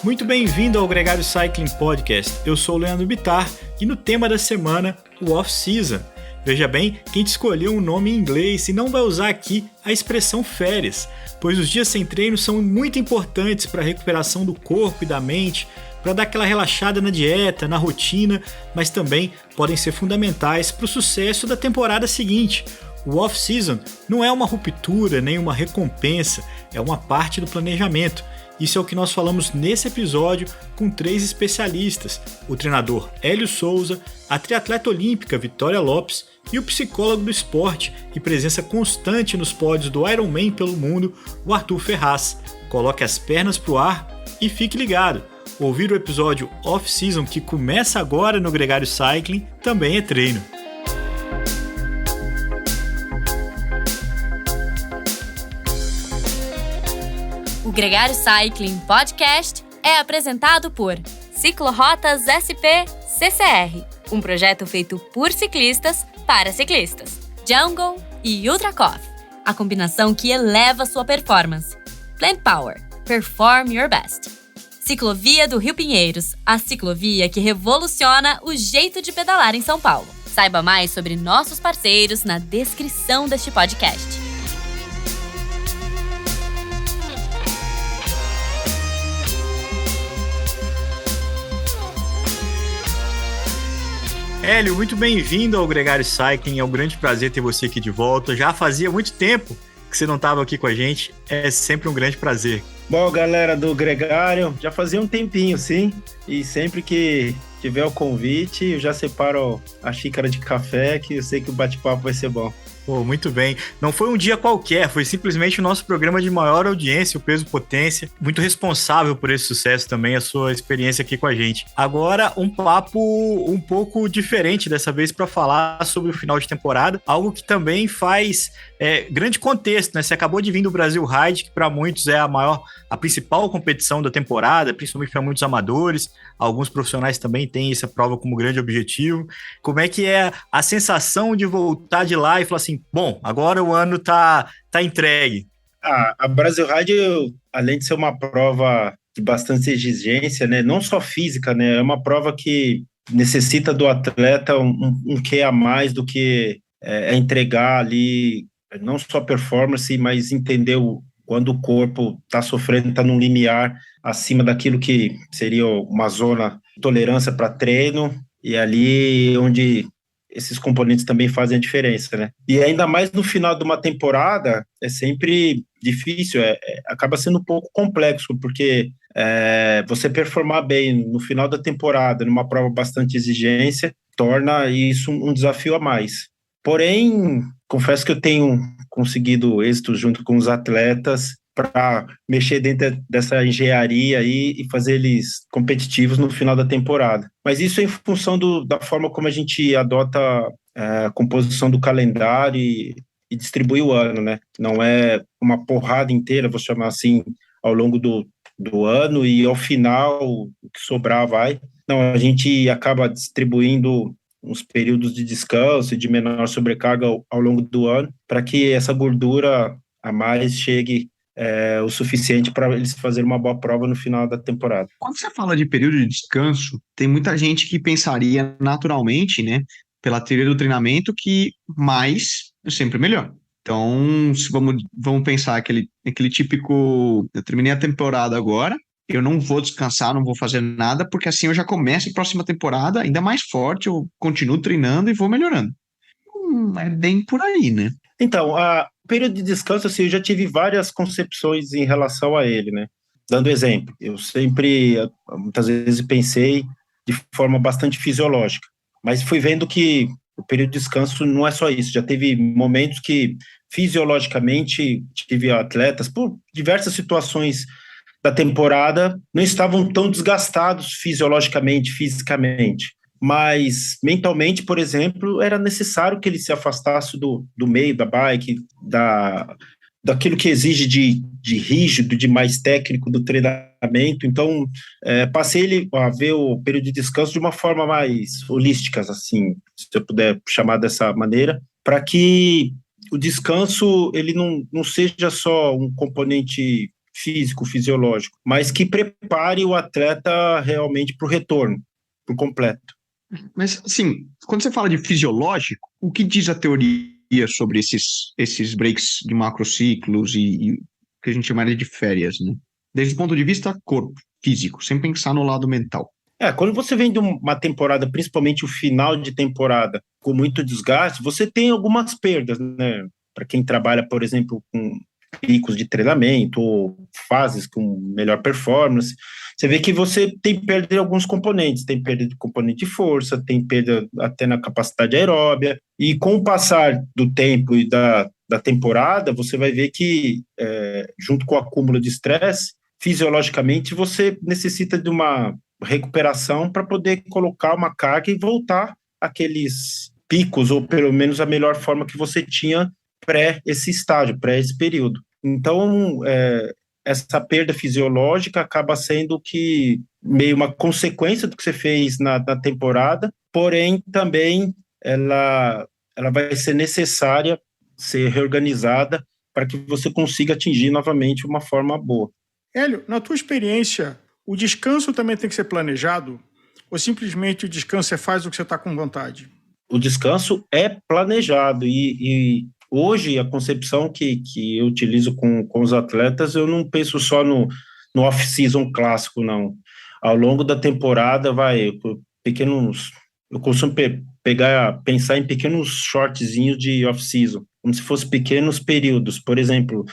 Muito bem-vindo ao Gregário Cycling Podcast. Eu sou o Leandro Bittar e no tema da semana, o off-season. Veja bem, quem te escolheu um nome em inglês e não vai usar aqui a expressão férias, pois os dias sem treino são muito importantes para a recuperação do corpo e da mente, para dar aquela relaxada na dieta, na rotina, mas também podem ser fundamentais para o sucesso da temporada seguinte. O off-season não é uma ruptura nem uma recompensa, é uma parte do planejamento. Isso é o que nós falamos nesse episódio com 3 especialistas, o treinador Hélio Souza, a triatleta olímpica Vitória Lopes e o psicólogo do esporte e presença constante nos pódios do Ironman pelo mundo, o Arthur Ferraz. Coloque as pernas pro ar e fique ligado. Ouvir o episódio Off-Season que começa agora no Gregário Cycling também é treino. O Gregário Cycling Podcast é apresentado por Ciclorotas SP CCR, um projeto feito por ciclistas para ciclistas. Jungle e Ultra Coffee, a combinação que eleva sua performance. Plant Power, perform your best. Ciclovia do Rio Pinheiros, a ciclovia que revoluciona o jeito de pedalar em São Paulo. Saiba mais sobre nossos parceiros na descrição deste podcast. Hélio, muito bem-vindo ao Gregário Cycling, é um grande prazer ter você aqui de volta. Já fazia muito tempo que você não estava aqui com a gente, é sempre um grande prazer. Bom, galera do Gregário, já fazia um tempinho, sim, e sempre que tiver o convite, eu já separo a xícara de café, que eu sei que o bate-papo vai ser bom. Pô, muito bem. Não foi um dia qualquer, foi simplesmente o nosso programa de maior audiência, o Peso Potência. Muito responsável por esse sucesso também, a sua experiência aqui com a gente. Agora, um papo um pouco diferente dessa vez para falar sobre o final de temporada, algo que também faz grande contexto, né? Você acabou de vir do Brasil Ride, que para muitos é a principal competição da temporada, principalmente para muitos amadores. Alguns profissionais também têm essa prova como grande objetivo. Como é que é a sensação de voltar de lá e falar assim, bom, agora o ano tá entregue? A Brasil Ride, além de ser uma prova de bastante exigência, né, não só física, né, é uma prova que necessita do atleta um quê a mais do que entregar ali, não só performance, mas entender quando o corpo está sofrendo, está num limiar acima daquilo que seria uma zona de tolerância para treino, e ali onde esses componentes também fazem a diferença, né? E ainda mais no final de uma temporada, é sempre difícil, acaba sendo um pouco complexo, porque você performar bem no final da temporada, numa prova bastante exigência, torna isso um desafio a mais. Porém, confesso que eu tenho conseguido êxito junto com os atletas para mexer dentro dessa engenharia aí e fazer eles competitivos no final da temporada. Mas isso é em função da forma como a gente adota a composição do calendário e distribui o ano, né? Não é uma porrada inteira, vou chamar assim, ao longo do ano e ao final o que sobrar vai. Não, a gente acaba distribuindo uns períodos de descanso e de menor sobrecarga ao longo do ano para que essa gordura a mais chegue o suficiente para eles fazerem uma boa prova no final da temporada. Quando você fala de período de descanso, tem muita gente que pensaria naturalmente, né, pela teoria do treinamento, que mais é sempre melhor. Então, se vamos pensar aquele típico, eu terminei a temporada agora, eu não vou descansar, não vou fazer nada, porque assim eu já começo a próxima temporada ainda mais forte, eu continuo treinando e vou melhorando. É bem por aí, né? Então, o período de descanso, assim, eu já tive várias concepções em relação a ele, né? Dando exemplo, eu sempre, muitas vezes, pensei de forma bastante fisiológica, mas fui vendo que o período de descanso não é só isso, já teve momentos que, fisiologicamente, tive atletas, por diversas situações da temporada, não estavam tão desgastados fisiologicamente, fisicamente, mas mentalmente, por exemplo, era necessário que ele se afastasse do meio da bike, daquilo que exige de rígido, de mais técnico do treinamento. Então, passei a ver o período de descanso de uma forma mais holística, assim, se eu puder chamar dessa maneira, para que o descanso ele não seja só um componente físico, fisiológico, mas que prepare o atleta realmente para o retorno, por completo. Mas, assim, quando você fala de fisiológico, o que diz a teoria sobre esses breaks de macrociclos e que a gente chamaria de férias, né? Desde o ponto de vista corpo, físico, sem pensar no lado mental. Quando você vem de uma temporada, principalmente o final de temporada, com muito desgaste, você tem algumas perdas, né? Para quem trabalha, por exemplo, com picos de treinamento ou fases com melhor performance, você vê que você tem perda de alguns componentes, tem perda de componente de força, tem perda até na capacidade aeróbia, e com o passar do tempo e da temporada, você vai ver que, junto com o acúmulo de estresse, fisiologicamente você necessita de uma recuperação para poder colocar uma carga e voltar àqueles picos, ou pelo menos a melhor forma que você tinha esse estágio, esse período. Então, essa perda fisiológica acaba sendo que meio uma consequência do que você fez na temporada, porém também ela vai ser necessária ser reorganizada para que você consiga atingir novamente uma forma boa. Hélio, na tua experiência, o descanso também tem que ser planejado? Ou simplesmente o descanso você faz o que você está com vontade? O descanso é planejado e hoje a concepção que eu utilizo com os atletas, eu não penso só no off-season clássico, não. Ao longo da temporada, eu costumo pensar em pequenos shortzinhos de off-season, como se fossem pequenos períodos. Por exemplo,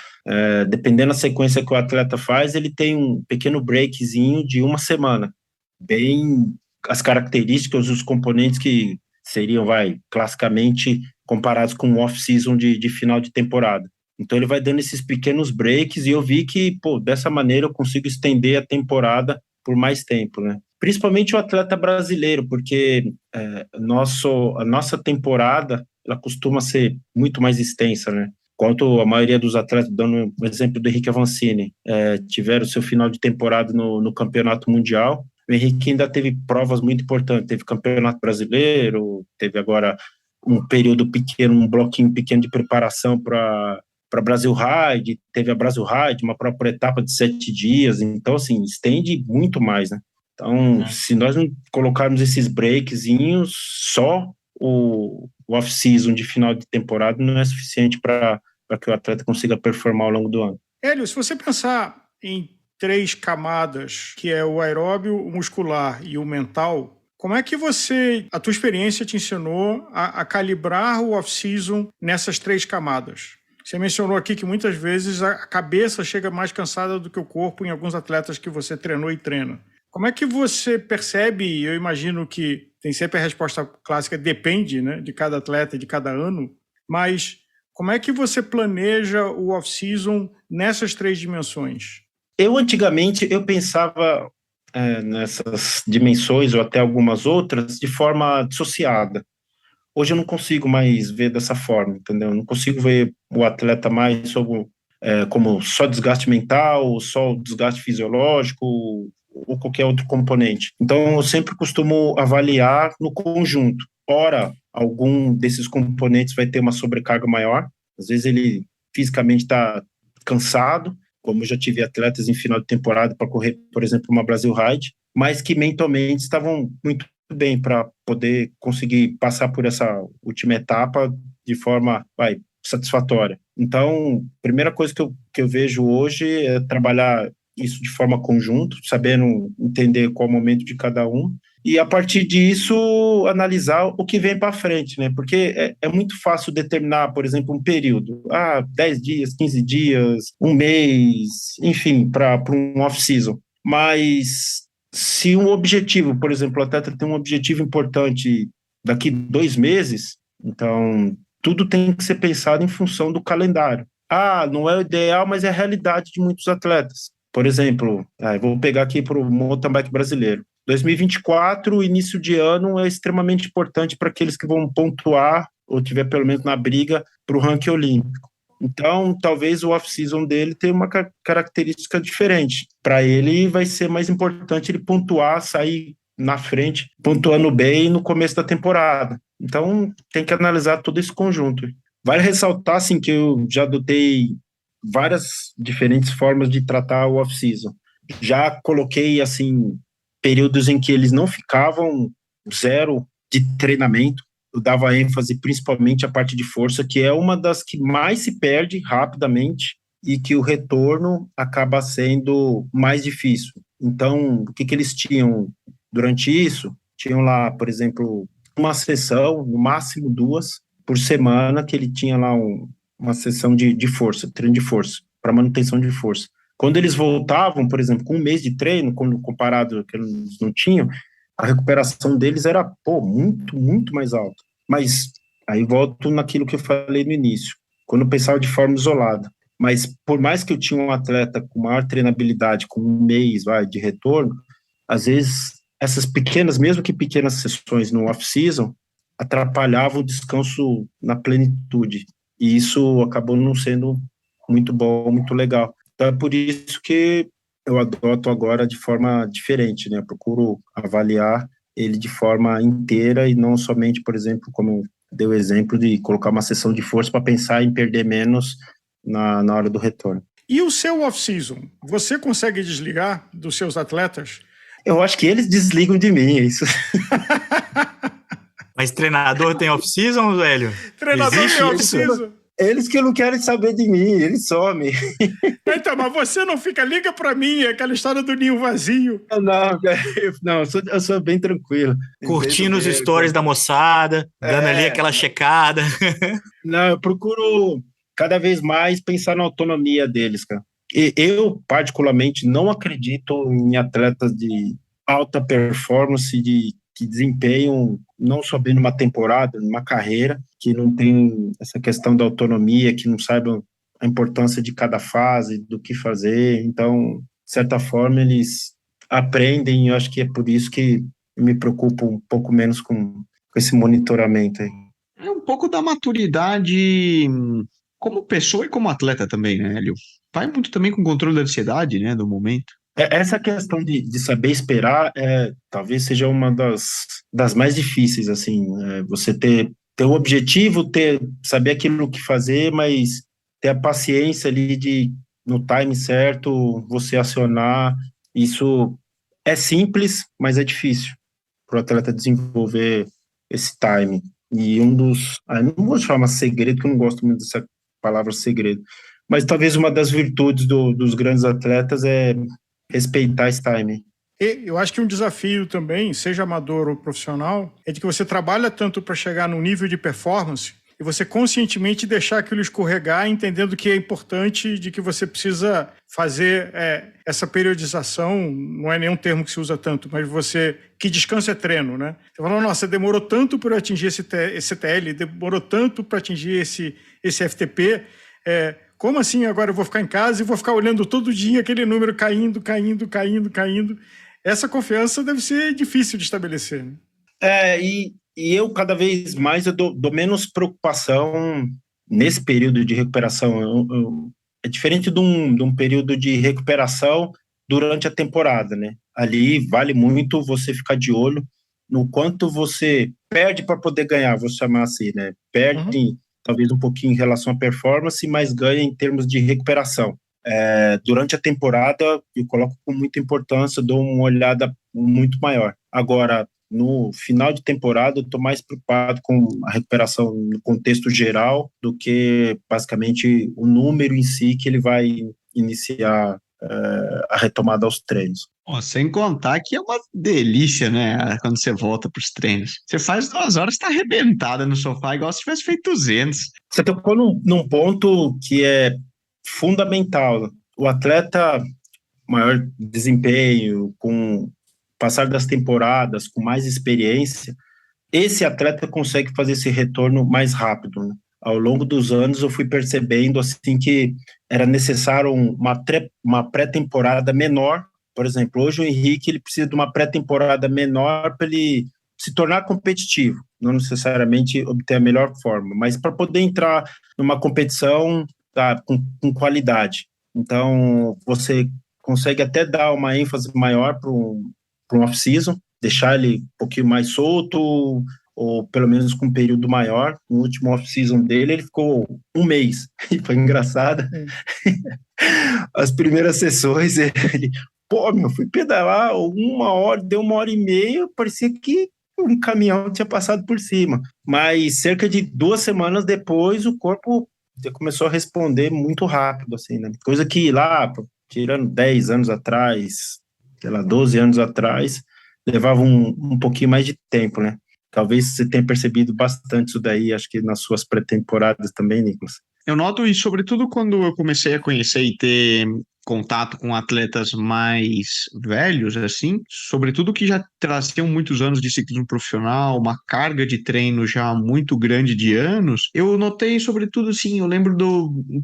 dependendo da sequência que o atleta faz, ele tem um pequeno breakzinho de uma semana. Bem, as características, os componentes que seriam, classicamente comparados com o off-season de final de temporada. Então ele vai dando esses pequenos breaks e eu vi que, dessa maneira eu consigo estender a temporada por mais tempo, né? Principalmente o atleta brasileiro, porque a nossa temporada ela costuma ser muito mais extensa, né? Enquanto a maioria dos atletas, dando o exemplo do Henrique Avancini, tiveram seu final de temporada no Campeonato Mundial, o Henrique ainda teve provas muito importantes, teve Campeonato Brasileiro, teve agora um período pequeno, um bloquinho pequeno de preparação para Brasil Ride, teve a Brasil Ride, uma própria etapa de 7 dias, então, assim, estende muito mais, né? Então, se nós não colocarmos esses breakzinhos, só o off-season de final de temporada não é suficiente para que o atleta consiga performar ao longo do ano. Hélio, se você pensar em 3 camadas, que é o aeróbio, o muscular e o mental, como é que a tua experiência te ensinou a calibrar o off-season nessas 3 camadas? Você mencionou aqui que muitas vezes a cabeça chega mais cansada do que o corpo em alguns atletas que você treinou e treina. Como é que você percebe, eu imagino que tem sempre a resposta clássica, depende, né, de cada atleta e de cada ano, mas como é que você planeja o off-season nessas 3 dimensões? Antigamente, eu pensava nessas dimensões ou até algumas outras de forma dissociada. Hoje eu não consigo mais ver dessa forma, entendeu? Eu não consigo ver o atleta mais como só desgaste mental, só desgaste fisiológico ou qualquer outro componente. Então, eu sempre costumo avaliar no conjunto. Ora, algum desses componentes vai ter uma sobrecarga maior, às vezes ele fisicamente está cansado, como eu já tive atletas em final de temporada para correr, por exemplo, uma Brasil Ride, mas que mentalmente estavam muito bem para poder conseguir passar por essa última etapa de forma satisfatória. Então, a primeira coisa que eu vejo hoje é trabalhar isso de forma conjunta, sabendo entender qual é o momento de cada um, e a partir disso analisar o que vem para frente, né? Porque é muito fácil determinar, por exemplo, um período, 10 dias, 15 dias, um mês, enfim, para um off-season. Mas se um objetivo, por exemplo, o atleta tem um objetivo importante daqui 2 meses, então tudo tem que ser pensado em função do calendário. Não é o ideal, mas é a realidade de muitos atletas. Por exemplo, vou pegar aqui para o mountain bike brasileiro. 2024, início de ano, é extremamente importante para aqueles que vão pontuar ou tiver pelo menos na briga para o ranking olímpico. Então, talvez o off-season dele tenha uma característica diferente. Para ele, vai ser mais importante ele pontuar, sair na frente, pontuando bem no começo da temporada. Então, tem que analisar todo esse conjunto. Vale ressaltar, assim, que eu já adotei várias diferentes formas de tratar o off-season. Já coloquei, assim, períodos em que eles não ficavam zero de treinamento. Eu dava ênfase principalmente à parte de força, que é uma das que mais se perde rapidamente e que o retorno acaba sendo mais difícil. Então, o que eles tinham durante isso? Tinham lá, por exemplo, uma sessão, no máximo 2 por semana, que ele tinha lá uma sessão de força, treino de força, para manutenção de força. Quando eles voltavam, por exemplo, com um mês de treino, quando comparado ao que eles não tinham, a recuperação deles era, muito, muito mais alta. Mas aí volto naquilo que eu falei no início, quando eu pensava de forma isolada. Mas por mais que eu tinha um atleta com maior treinabilidade, com um mês de retorno, às vezes essas pequenas, mesmo que pequenas sessões no off-season, atrapalhavam o descanso na plenitude. E isso acabou não sendo muito bom, muito legal. Então é por isso que eu adoto agora de forma diferente, né? Eu procuro avaliar ele de forma inteira e não somente, por exemplo, como deu o exemplo de colocar uma sessão de força para pensar em perder menos na hora do retorno. E o seu off-season? Você consegue desligar dos seus atletas? Eu acho que eles desligam de mim, é isso. Mas treinador tem off-season, velho? Treinador Existe tem off-season? Eles que não querem saber de mim, eles somem. Então, mas você não fica, liga pra mim, aquela história do ninho vazio. Não, eu sou bem tranquilo. Curtindo os stories da moçada, dando ali aquela checada. Não, eu procuro cada vez mais pensar na autonomia deles, cara. E eu, particularmente, não acredito em atletas de alta performance, que desempenham não só bem numa temporada, numa carreira, que não tem essa questão da autonomia, que não saibam a importância de cada fase, do que fazer. Então, de certa forma, eles aprendem, e eu acho que é por isso que eu me preocupo um pouco menos com esse monitoramento aí. É um pouco da maturidade como pessoa e como atleta também, né, Hélio? Vai muito também com o controle da ansiedade, né, do momento. Essa questão de saber esperar talvez seja uma das mais difíceis, assim, você ter o objetivo, saber aquilo que fazer, mas ter a paciência ali de, no time certo, você acionar. Isso é simples, mas é difícil para o atleta desenvolver esse time. E não vou chamar segredo, que eu não gosto muito dessa palavra segredo, mas talvez uma das virtudes dos grandes atletas é respeitar esse time. E eu acho que um desafio também, seja amador ou profissional, é de que você trabalha tanto para chegar num nível de performance e você conscientemente deixar aquilo escorregar, entendendo que é importante, de que você precisa fazer essa periodização, não é nenhum termo que se usa tanto, mas que descanso é treino, né? Você fala, nossa, demorou tanto para atingir esse TL, demorou tanto para atingir esse FTP, como assim agora eu vou ficar em casa e vou ficar olhando todo dia aquele número caindo? Essa confiança deve ser difícil de estabelecer, né? E eu, cada vez mais, eu dou menos preocupação nesse período de recuperação. É diferente de um período de recuperação durante a temporada, né? Ali vale muito você ficar de olho no quanto você perde para poder ganhar, vou chamar assim, né? Perde talvez um pouquinho em relação à performance, mas ganha em termos de recuperação. Durante a temporada, eu coloco com muita importância, dou uma olhada muito maior. Agora, no final de temporada, eu estou mais preocupado com a recuperação no contexto geral do que, basicamente, o número em si que ele vai iniciar a retomada aos treinos. Sem contar que é uma delícia, né? Quando você volta para os treinos. Você faz 2 horas, está arrebentada no sofá, igual se tivesse feito 200. Você tocou num ponto que é fundamental. O atleta, maior desempenho, com passar das temporadas, com mais experiência, esse atleta consegue fazer esse retorno mais rápido, né? Ao longo dos anos eu fui percebendo assim que era necessário uma pré-temporada menor. Por exemplo, hoje o Henrique ele precisa de uma pré-temporada menor para ele se tornar competitivo, não necessariamente obter a melhor forma, mas para poder entrar numa competição com qualidade. Então, você consegue até dar uma ênfase maior para um off-season, deixar ele um pouquinho mais solto, ou pelo menos com um período maior. No último off-season dele, ele ficou um mês, e foi engraçado. As primeiras sessões, ele, fui pedalar 1 hora, deu 1 hora e meia, parecia que um caminhão tinha passado por cima. Mas cerca de 2 semanas depois, o corpo já começou a responder muito rápido, assim, né? Coisa que lá, tirando 10 anos atrás, 12 anos atrás, levava um pouquinho mais de tempo, né? Talvez você tenha percebido bastante isso daí, acho que nas suas pré-temporadas também, Nicolas. Eu noto isso, sobretudo quando eu comecei a conhecer e ter contato com atletas mais velhos, assim, sobretudo que já traziam muitos anos de ciclismo profissional, uma carga de treino já muito grande de anos. Eu notei, sobretudo, assim, eu lembro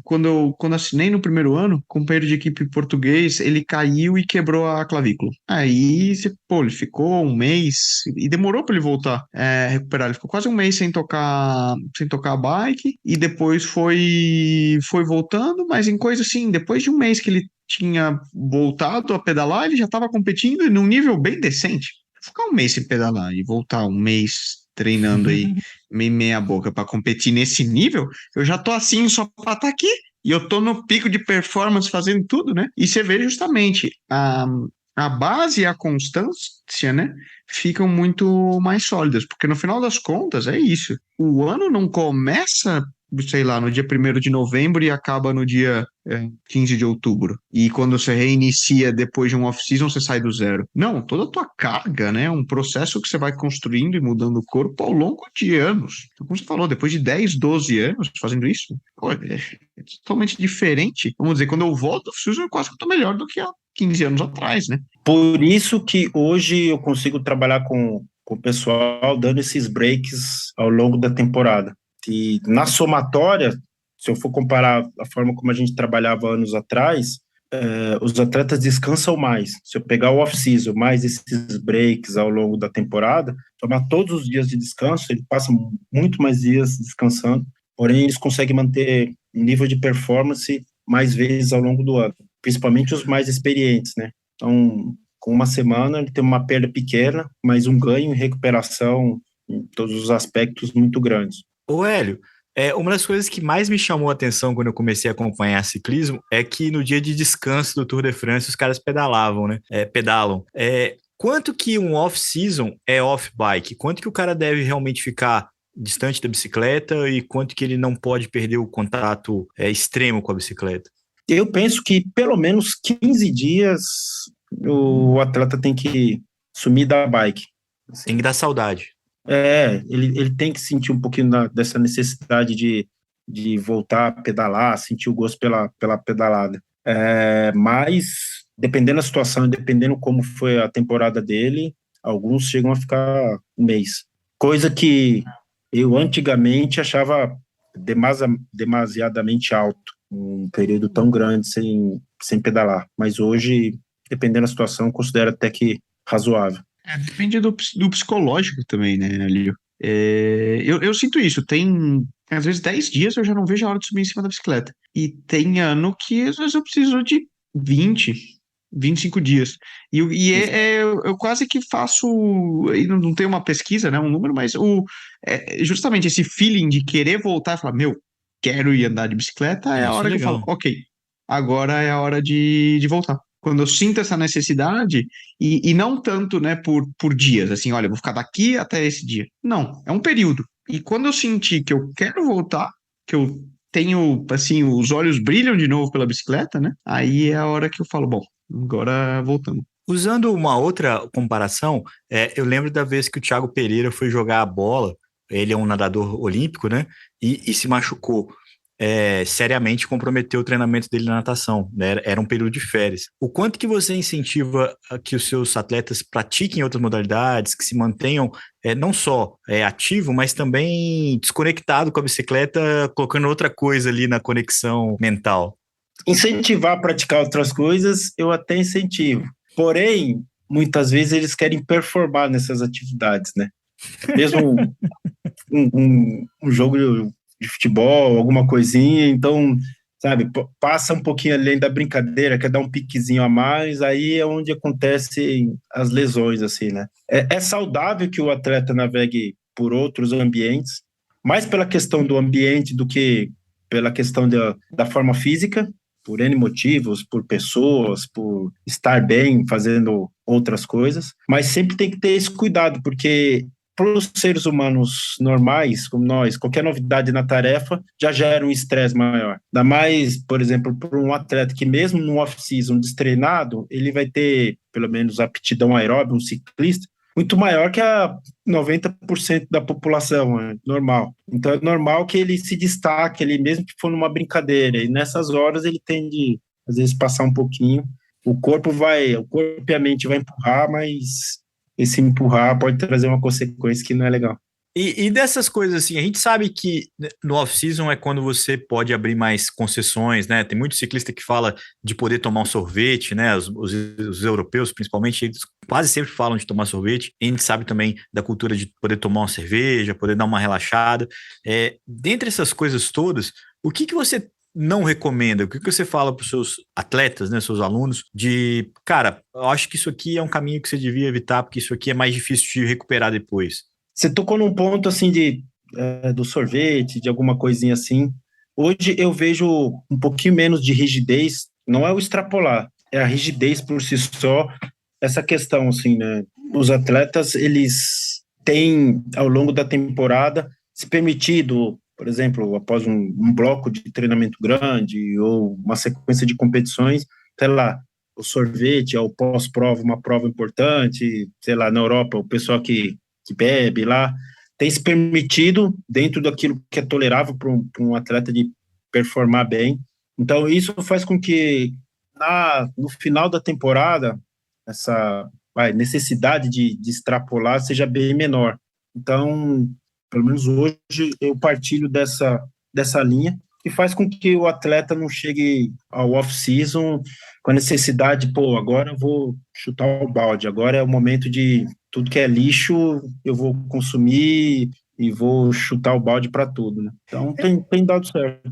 quando assinei no primeiro ano, um companheiro de equipe português, ele caiu e quebrou a clavícula. Aí, ele ficou um mês e demorou para ele voltar a recuperar. Ele ficou quase um mês sem tocar a bike e depois foi voltando, mas em coisa assim, depois de um mês que ele tinha voltado a pedalar, ele já estava competindo num nível bem decente. Ficar um mês sem pedalar e voltar um mês treinando aí, meia boca para competir nesse nível, eu já tô assim só para estar aqui. E eu tô no pico de performance fazendo tudo, né? E você vê justamente a base e a constância, né, ficam muito mais sólidas, porque no final das contas é isso. O ano não começa, sei lá, no dia 1º de novembro e acaba no dia 15 de outubro. E quando você reinicia depois de um off-season, você sai do zero. Não, toda a tua carga, né, é um processo que você vai construindo e mudando o corpo ao longo de anos. Então, como você falou, depois de 10, 12 anos fazendo isso, é totalmente diferente. Vamos dizer, quando eu volto ao off-season, eu quase que estou melhor do que há 15 anos atrás, né? Por isso que hoje eu consigo trabalhar com o pessoal dando esses breaks ao longo da temporada. E na somatória, se eu for comparar a forma como a gente trabalhava anos atrás, os atletas descansam mais. Se eu pegar o off-season mais esses breaks ao longo da temporada, tomar todos os dias de descanso, ele passa muito mais dias descansando, porém eles conseguem manter um nível de performance mais vezes ao longo do ano, principalmente os mais experientes, né? Então, com uma semana ele tem uma perda pequena, mas um ganho em recuperação em todos os aspectos muito grandes. Ô Hélio, uma das coisas que mais me chamou a atenção quando eu comecei a acompanhar ciclismo é que no dia de descanso do Tour de France os caras pedalavam, né? Pedalam. Quanto que um off-season é off-bike? Quanto que o cara deve realmente ficar distante da bicicleta e quanto que ele não pode perder o contato extremo com a bicicleta? Eu penso que pelo menos 15 dias o atleta tem que sumir da bike. Tem que dar saudade. Ele tem que sentir um pouquinho dessa necessidade de voltar a pedalar, sentir o gosto pela pedalada. Mas, dependendo da situação, dependendo como foi a temporada dele, alguns chegam a ficar um mês. Coisa que eu antigamente achava demasiadamente alto, um período tão grande sem pedalar. Mas hoje, dependendo da situação, considero até que razoável. Depende do psicológico também, né, Alio? Eu sinto isso. Tem, às vezes, 10 dias eu já não vejo a hora de subir em cima da bicicleta. E tem ano que, às vezes, eu preciso de 20, 25 dias. Eu quase que faço... Não tem uma pesquisa, né, um número, mas justamente esse feeling de querer voltar e falar, quero ir andar de bicicleta, é a hora que eu falo, ok, agora é a hora de voltar. Quando eu sinto essa necessidade, e não tanto, né, por dias, assim, olha, eu vou ficar daqui até esse dia. Não, é um período. E quando eu sentir que eu quero voltar, que eu tenho, assim, os olhos brilham de novo pela bicicleta, né, aí é a hora que eu falo, bom, agora voltamos. Usando uma outra comparação, eu lembro da vez que o Thiago Pereira foi jogar a bola, ele é um nadador olímpico, né, e se machucou. Seriamente comprometeu o treinamento dele na natação, né? Era um período de férias. O quanto que você incentiva que os seus atletas pratiquem outras modalidades, que se mantenham não só ativo, mas também desconectado com a bicicleta, colocando outra coisa ali na conexão mental? Incentivar a praticar outras coisas, eu até incentivo. Porém, muitas vezes eles querem performar nessas atividades, né? Mesmo um jogo de futebol, alguma coisinha, então, sabe, passa um pouquinho além da brincadeira, quer dar um piquezinho a mais, aí é onde acontecem as lesões, assim, né? É saudável que o atleta navegue por outros ambientes, mais pela questão do ambiente do que pela questão da forma física, por N motivos, por pessoas, por estar bem fazendo outras coisas, mas sempre tem que ter esse cuidado, porque para os seres humanos normais, como nós, qualquer novidade na tarefa já gera um estresse maior. Ainda mais, por exemplo, para um atleta que mesmo no off-season destreinado, ele vai ter, pelo menos, aptidão aeróbica, um ciclista, muito maior que a 90% da população, é normal. Então é normal que ele se destaque, ele mesmo que for numa brincadeira, e nessas horas ele tende, às vezes, passar um pouquinho. O corpo e a mente vai empurrar, mas esse empurrar pode trazer uma consequência que não é legal. E dessas coisas assim, a gente sabe que no off-season é quando você pode abrir mais concessões, né? Tem muito ciclista que fala de poder tomar um sorvete, né? Os europeus, principalmente, eles quase sempre falam de tomar sorvete. A gente sabe também da cultura de poder tomar uma cerveja, poder dar uma relaxada. Dentre essas coisas todas, o que você não recomenda? O que você fala para os seus atletas, né, seus alunos, de, cara, eu acho que isso aqui é um caminho que você devia evitar, porque isso aqui é mais difícil de recuperar depois? Você tocou num ponto, assim, do sorvete, de alguma coisinha assim. Hoje eu vejo um pouquinho menos de rigidez, não é o extrapolar, é a rigidez por si só, essa questão, assim, né? Os atletas, eles têm, ao longo da temporada, se permitido, por exemplo, após um bloco de treinamento grande ou uma sequência de competições, sei lá, o sorvete, ao pós-prova, uma prova importante, sei lá, na Europa, o pessoal que bebe lá, tem se permitido, dentro daquilo que é tolerável para um atleta de performar bem. Então, isso faz com que, no final da temporada, essa necessidade de extrapolar seja bem menor. Então, pelo menos hoje, eu partilho dessa linha, que faz com que o atleta não chegue ao off-season com a necessidade, agora eu vou chutar o balde, agora é o momento de tudo que é lixo, eu vou consumir e vou chutar o balde para tudo, né? Então, tem dado certo.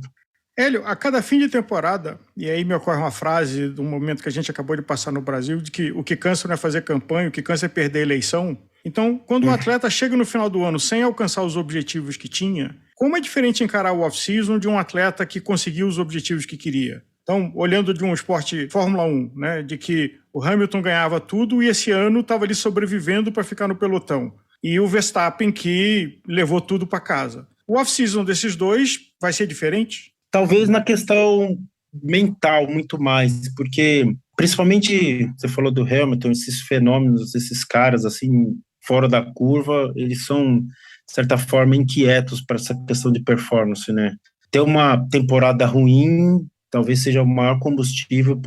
Hélio, a cada fim de temporada, e aí me ocorre uma frase de um momento que a gente acabou de passar no Brasil, de que o que cansa não é fazer campanha, o que cansa é perder a eleição. Então, quando um atleta chega no final do ano sem alcançar os objetivos que tinha, como é diferente encarar o off-season de um atleta que conseguiu os objetivos que queria? Então, olhando de um esporte Fórmula 1, né, de que o Hamilton ganhava tudo e esse ano estava ali sobrevivendo para ficar no pelotão. E o Verstappen que levou tudo para casa. O off-season desses dois vai ser diferente? Talvez na questão mental, muito mais, porque principalmente, você falou do Hamilton, esses fenômenos, esses caras assim, fora da curva, eles são, de certa forma, inquietos para essa questão de performance, né? Ter uma temporada ruim talvez seja o maior combustível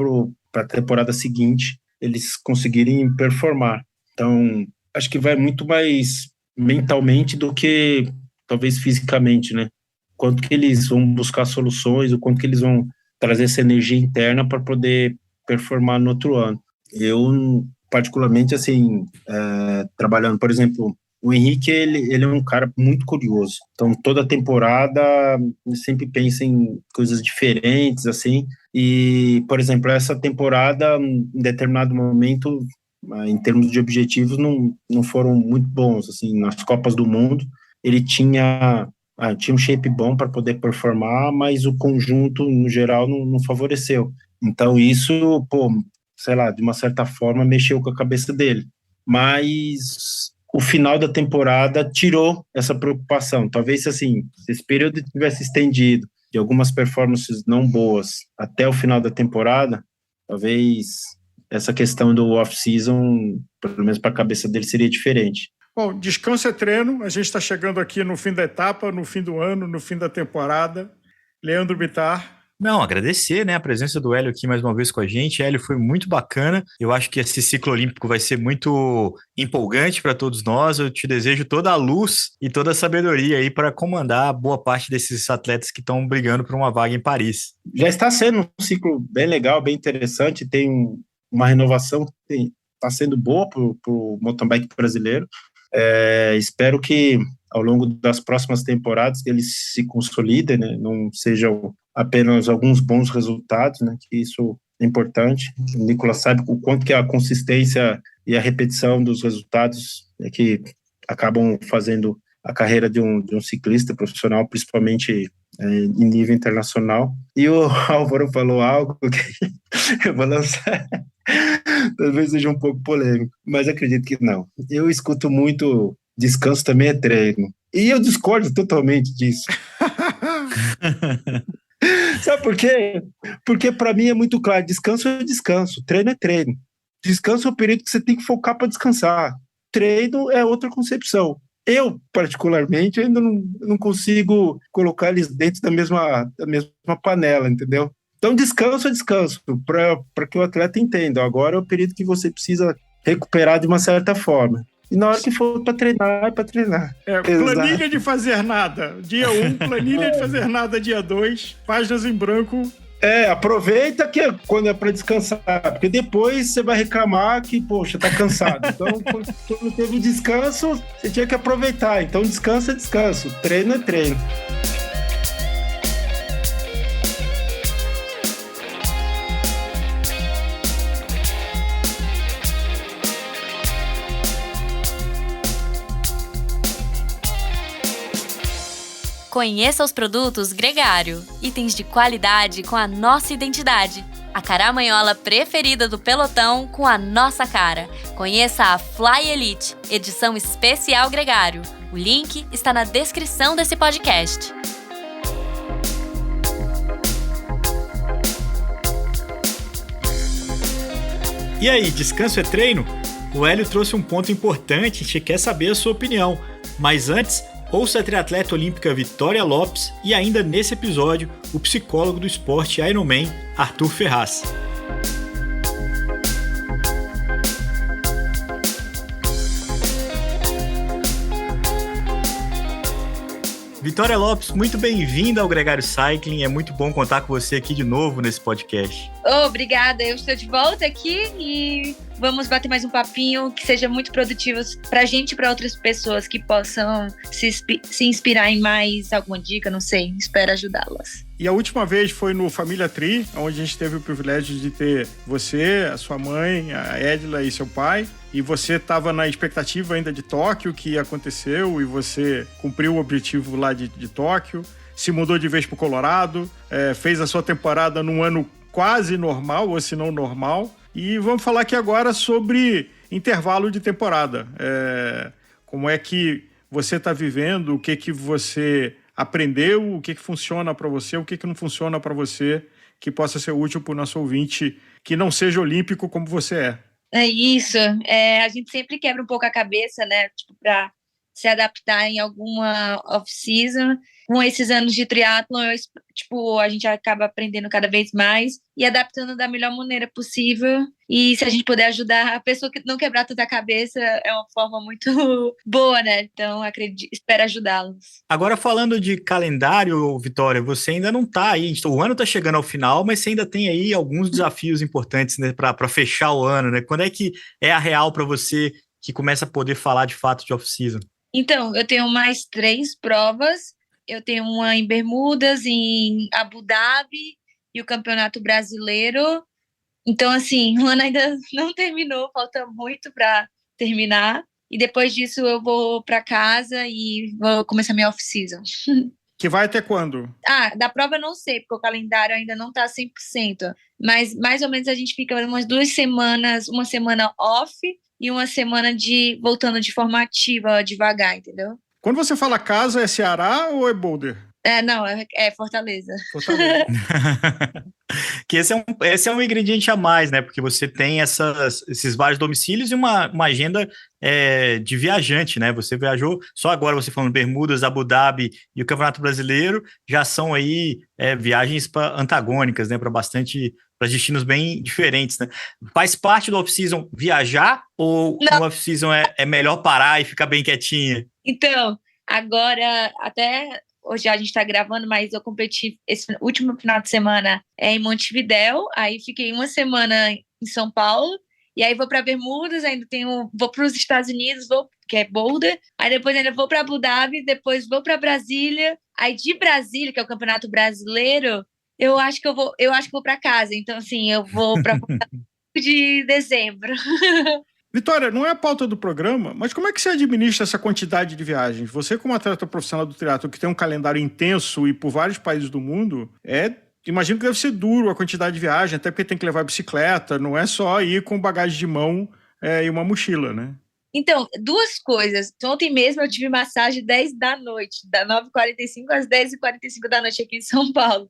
para a temporada seguinte, eles conseguirem performar. Então, acho que vai muito mais mentalmente do que talvez fisicamente, né? Quanto que eles vão buscar soluções, o quanto que eles vão trazer essa energia interna para poder performar no outro ano. Eu, particularmente, assim, trabalhando, por exemplo, o Henrique, ele é um cara muito curioso. Então, toda temporada, ele sempre pensa em coisas diferentes, assim. E, por exemplo, essa temporada, em determinado momento, em termos de objetivos, não foram muito bons, assim. Nas Copas do Mundo, ele tinha um shape bom para poder performar, mas o conjunto, no geral, não favoreceu. Então, isso, sei lá, de uma certa forma, mexeu com a cabeça dele. Mas o final da temporada tirou essa preocupação. Talvez, assim, se esse período tivesse estendido de algumas performances não boas até o final da temporada, talvez essa questão do off-season, pelo menos para a cabeça dele, seria diferente. Bom, descanso é treino. A gente está chegando aqui no fim da etapa, no fim do ano, no fim da temporada. Leandro Bittar. Não, agradecer, né, a presença do Hélio aqui mais uma vez com a gente. Hélio, foi muito bacana. Eu acho que esse ciclo olímpico vai ser muito empolgante para todos nós. Eu te desejo toda a luz e toda a sabedoria aí para comandar boa parte desses atletas que estão brigando por uma vaga em Paris. Já está sendo um ciclo bem legal, bem interessante. Tem uma renovação que está sendo boa para o mountain bike brasileiro. Espero que ao longo das próximas temporadas eles se consolidem, né? Não sejam apenas alguns bons resultados, né? Que isso é importante. O Nicolas sabe o quanto que a consistência e a repetição dos resultados é que acabam fazendo a carreira de um ciclista profissional, principalmente em nível internacional. E o Álvaro falou algo que eu vou lançar, talvez seja um pouco polêmico, mas acredito que não. Eu escuto muito descanso também é treino. E eu discordo totalmente disso. Sabe por quê? Porque para mim é muito claro, descanso é descanso, treino é treino. Descanso é o período que você tem que focar para descansar. Treino é outra concepção. Eu, particularmente, ainda não consigo colocar eles dentro da mesma panela, entendeu? Então, descanso é descanso, para que o atleta entenda. Agora é o período que você precisa recuperar de uma certa forma. E na hora que for para treinar, é para treinar. Planilha de fazer nada, dia 1, planilha de fazer nada, dia 2, páginas em branco. Aproveita que quando é para descansar, porque depois você vai reclamar que, poxa, tá cansado. Então, quando teve descanso, você tinha que aproveitar. Então, descanso é descanso, treino é treino. Conheça os produtos Gregário, itens de qualidade com a nossa identidade. A caramanhola preferida do pelotão com a nossa cara. Conheça a Fly Elite, edição especial Gregário. O link está na descrição desse podcast. E aí, descanso é treino? O Hélio trouxe um ponto importante e a gente quer saber a sua opinião. Mas antes, ouça a triatleta olímpica Vitória Lopes e ainda nesse episódio, o psicólogo do esporte Ironman, Arthur Ferraz. Vitória Lopes, muito bem-vinda ao Gregário Cycling, é muito bom contar com você aqui de novo nesse podcast. Obrigada, eu estou de volta aqui e vamos bater mais um papinho que seja muito produtivo para a gente e para outras pessoas que possam se inspirar em mais alguma dica, não sei, espero ajudá-las. E a última vez foi no Família Tri, onde a gente teve o privilégio de ter você, a sua mãe, a Edila e seu pai. E você estava na expectativa ainda de Tóquio, que aconteceu, e você cumpriu o objetivo lá de Tóquio, se mudou de vez para o Colorado, fez a sua temporada num ano quase normal, ou se não normal. E vamos falar aqui agora sobre intervalo de temporada. Como é que você está vivendo, o que você aprendeu, o que funciona para você, o que não funciona para você, que possa ser útil para o nosso ouvinte, que não seja olímpico como você é. É isso, a gente sempre quebra um pouco a cabeça, né, para se adaptar em alguma off-season. Com esses anos de triatlon, a gente acaba aprendendo cada vez mais e adaptando da melhor maneira possível. E se a gente puder ajudar a pessoa que não quebrar tanta cabeça, é uma forma muito boa, né? Então, espero ajudá-los. Agora, falando de calendário, Vitória, você ainda não está aí, o ano está chegando ao final, mas você ainda tem aí alguns desafios importantes, né, para fechar o ano, né? Quando é que é a real para você que começa a poder falar de fato de off-season? Então, eu tenho mais 3 provas. Eu tenho uma em Bermudas, em Abu Dhabi e o Campeonato Brasileiro. Então, assim, o ano ainda não terminou, falta muito para terminar. E depois disso eu vou para casa e vou começar minha off-season. Que vai até quando? Da prova eu não sei, porque o calendário ainda não está 100%. Mas mais ou menos a gente fica umas 2 semanas, uma semana off e uma semana voltando de forma ativa, devagar, entendeu? Quando você fala casa, é Ceará ou é Boulder? Não, é Fortaleza. Fortaleza. Que esse é um ingrediente a mais, né? Porque você tem esses vários domicílios e uma agenda de viajante, né? Você viajou, só agora você falando Bermudas, Abu Dhabi e o Campeonato Brasileiro, já são aí viagens antagônicas, né? Para destinos bem diferentes, né? Faz parte do off-season viajar ou no off-season é melhor parar e ficar bem quietinha? Então, agora até... Hoje a gente está gravando, mas eu competi esse último final de semana em Montevidéu, aí fiquei uma semana em São Paulo, e aí vou para Bermudas, ainda vou para os Estados Unidos, que é Boulder, aí depois ainda vou para Abu Dhabi, depois vou para Brasília, aí de Brasília, que é o Campeonato Brasileiro, eu acho que vou para casa, então assim, eu vou para de dezembro. Vitória, não é a pauta do programa, mas como é que você administra essa quantidade de viagens? Você, como atleta profissional do triatlo, que tem um calendário intenso e por vários países do mundo, imagino que deve ser duro a quantidade de viagem, até porque tem que levar bicicleta, não é só ir com bagagem de mão e uma mochila, né? Então, duas coisas. Ontem mesmo eu tive massagem 10 da noite, da 9h45 às 10h45 da noite aqui em São Paulo,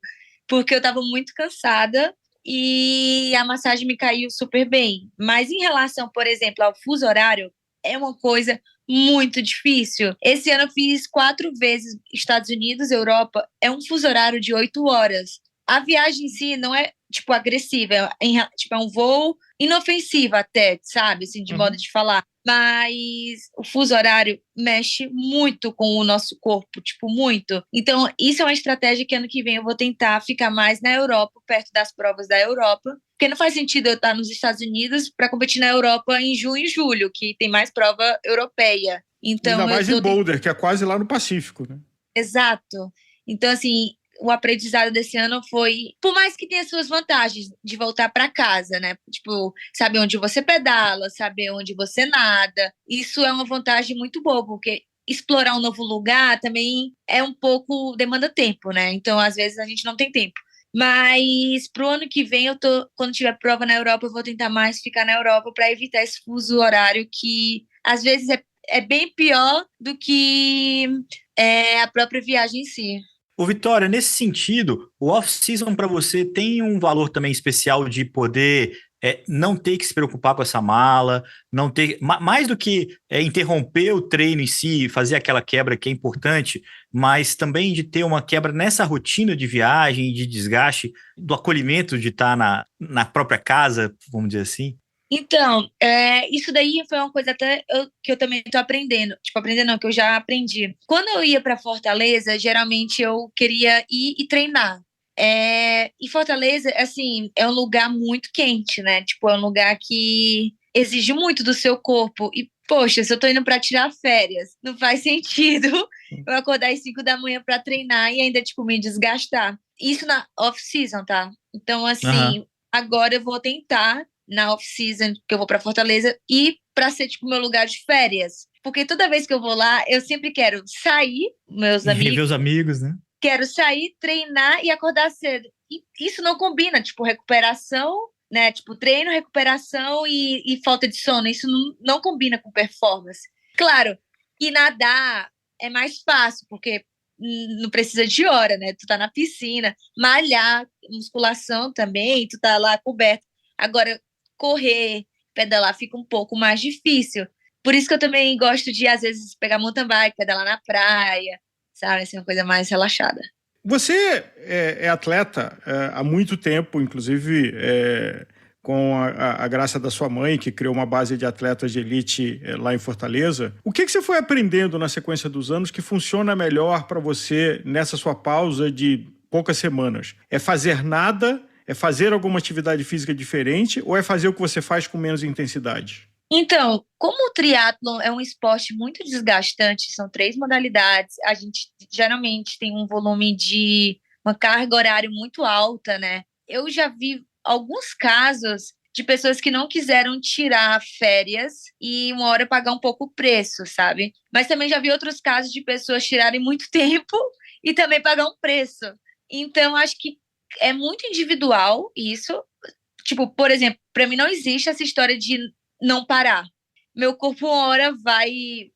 porque eu estava muito cansada e a massagem me caiu super bem. Mas em relação, por exemplo, ao fuso horário, é uma coisa muito difícil. Esse ano eu fiz 4 vezes Estados Unidos, Europa, é um fuso horário de 8 horas. A viagem em si não é, agressiva, é um voo inofensivo até, sabe, assim, de modo de falar. Mas o fuso horário mexe muito com o nosso corpo, muito. Então, isso é uma estratégia que ano que vem eu vou tentar ficar mais na Europa, perto das provas da Europa, porque não faz sentido eu estar nos Estados Unidos para competir na Europa em junho e julho, que tem mais prova europeia. Então, ainda mais em Boulder, que é quase lá no Pacífico, né? Exato. Então, assim, o aprendizado desse ano foi, por mais que tenha suas vantagens de voltar para casa, né? Saber onde você pedala, saber onde você nada. Isso é uma vantagem muito boa, porque explorar um novo lugar também é um pouco, demanda tempo, né? Então, às vezes, a gente não tem tempo. Mas pro ano que vem, quando tiver prova na Europa, eu vou tentar mais ficar na Europa para evitar esse fuso horário que, às vezes, é bem pior do que a própria viagem em si. Ô, Vitória, nesse sentido, o off-season para você tem um valor também especial de poder não ter que se preocupar com essa mala, não ter, mais do que interromper o treino em si, fazer aquela quebra que é importante, mas também de ter uma quebra nessa rotina de viagem, de desgaste, do acolhimento de estar na própria casa, vamos dizer assim? Então, isso daí foi uma coisa até que eu também estou aprendendo. Aprendendo não, que eu já aprendi. Quando eu ia para Fortaleza, geralmente eu queria ir e treinar. E Fortaleza, assim, é um lugar muito quente, né? É um lugar que exige muito do seu corpo. E, poxa, se eu tô indo para tirar férias, não faz sentido eu acordar às 5 da manhã para treinar e ainda, me desgastar. Isso na off-season, tá? Então, assim, agora eu vou tentar na off-season, que eu vou para Fortaleza, e para ser, meu lugar de férias. Porque toda vez que eu vou lá, eu sempre quero sair, meus amigos... Rever os amigos, né? Quero sair, treinar e acordar cedo. E isso não combina, recuperação, né? Treino, recuperação e falta de sono. Isso não combina com performance. Claro, e nadar é mais fácil, porque não precisa de hora, né? Tu tá na piscina. Malhar, musculação também, tu tá lá coberto. Agora, correr, pedalar fica um pouco mais difícil. Por isso que eu também gosto de, às vezes, pegar mountain bike, pedalar na praia, sabe? Assim, uma coisa mais relaxada. Você é atleta há muito tempo, inclusive com a graça da sua mãe, que criou uma base de atletas de elite lá em Fortaleza. O que você foi aprendendo na sequência dos anos que funciona melhor para você nessa sua pausa de poucas semanas? É fazer nada? É fazer alguma atividade física diferente ou é fazer o que você faz com menos intensidade? Então, como o triatlon é um esporte muito desgastante, são 3 modalidades, a gente geralmente tem um volume de uma carga horária muito alta, né? Eu já vi alguns casos de pessoas que não quiseram tirar férias e uma hora pagar um pouco o preço, sabe? Mas também já vi outros casos de pessoas tirarem muito tempo e também pagar um preço. Então, acho que é muito individual isso. Por exemplo, para mim não existe essa história de não parar. Meu corpo uma hora vai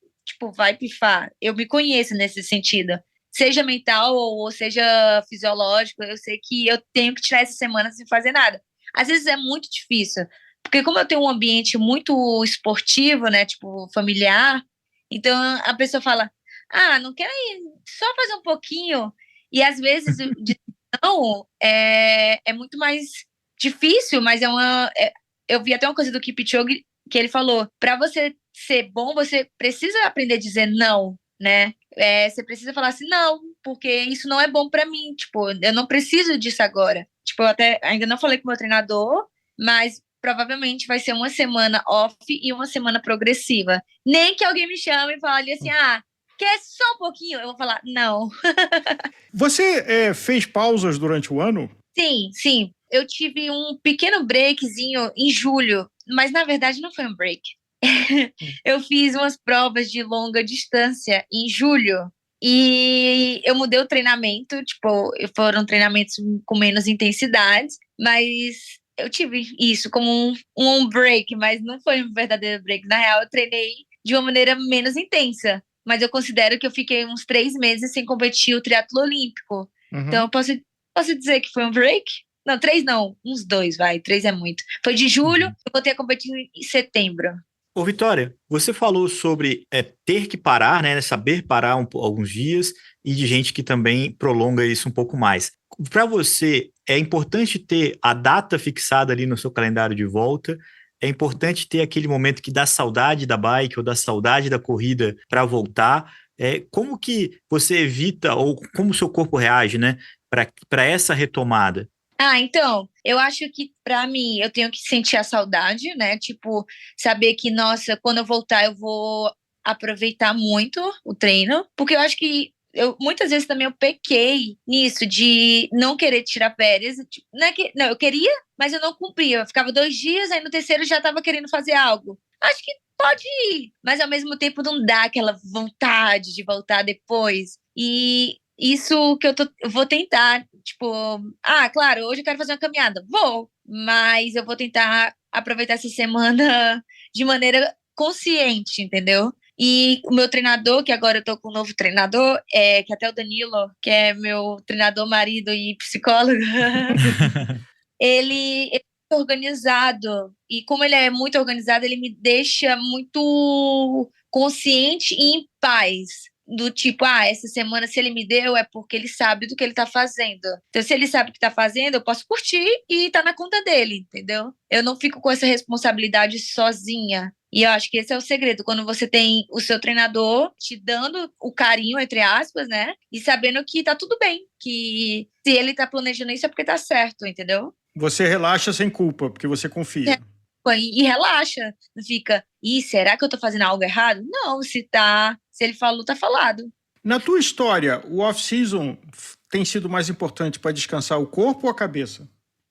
pifar. Eu me conheço nesse sentido. Seja mental ou seja fisiológico, eu sei que eu tenho que tirar essa semana sem fazer nada. Às vezes é muito difícil, porque como eu tenho um ambiente muito esportivo, né, familiar, então a pessoa fala, não quero ir, só fazer um pouquinho. E às vezes não, é muito mais difícil, mas eu vi até uma coisa do Kipchoge que ele falou, para você ser bom, você precisa aprender a dizer não, né? Você precisa falar assim, não, porque isso não é bom para mim, eu não preciso disso agora. Eu até ainda não falei com o meu treinador, mas provavelmente vai ser uma semana off e uma semana progressiva. Nem que alguém me chame e fale assim, quer só um pouquinho? Eu vou falar, não. Você fez pausas durante o ano? Sim. Eu tive um pequeno breakzinho em julho, mas na verdade não foi um break. Eu fiz umas provas de longa distância em julho e eu mudei o treinamento, tipo, foram treinamentos com menos intensidade, mas eu tive isso como um break, mas não foi um verdadeiro break. Na real, eu treinei de uma maneira menos intensa, mas eu considero que eu fiquei uns 3 meses sem competir o triatlo olímpico. Então, eu posso dizer que foi um break? Não, 3 não, uns 2, vai, 3 é muito. Foi de julho, eu voltei a competir em setembro. Ô, Vitória, você falou sobre ter que parar, né? Saber parar alguns dias e de gente que também prolonga isso um pouco mais. Para você, é importante ter a data fixada ali no seu calendário de volta? É importante ter aquele momento que dá saudade da bike ou dá saudade da corrida para voltar? Como que você evita ou como o seu corpo reage, né? Para essa retomada? Então, eu acho que pra mim eu tenho que sentir a saudade, né? Tipo, saber que, nossa, quando eu voltar eu vou aproveitar muito o treino, porque eu acho que muitas vezes também eu pequei nisso de não querer tirar férias. Tipo, não, eu queria, mas eu não cumpria. Eu ficava 2 dias, aí no terceiro já tava querendo fazer algo. Acho que pode ir, mas ao mesmo tempo não dá aquela vontade de voltar depois. E isso que eu vou tentar, tipo, claro, hoje eu quero fazer uma caminhada. Vou, mas eu vou tentar aproveitar essa semana de maneira consciente, entendeu? E o meu treinador, que agora eu tô com um novo treinador, que até o Danilo, que é meu treinador, marido e psicólogo, ele é muito organizado. E como ele é muito organizado, ele me deixa muito consciente e em paz. Do tipo, essa semana se ele me deu é porque ele sabe do que ele tá fazendo. Então, se ele sabe o que tá fazendo, eu posso curtir e tá na conta dele, entendeu? Eu não fico com essa responsabilidade sozinha. E eu acho que esse é o segredo, quando você tem o seu treinador te dando o carinho, entre aspas, né? E sabendo que tá tudo bem, que se ele tá planejando isso é porque tá certo, entendeu? Você relaxa sem culpa, porque você confia. E relaxa, não fica, será que eu tô fazendo algo errado? Não, se ele falou, tá falado. Na tua história, o off-season tem sido mais importante para descansar o corpo ou a cabeça?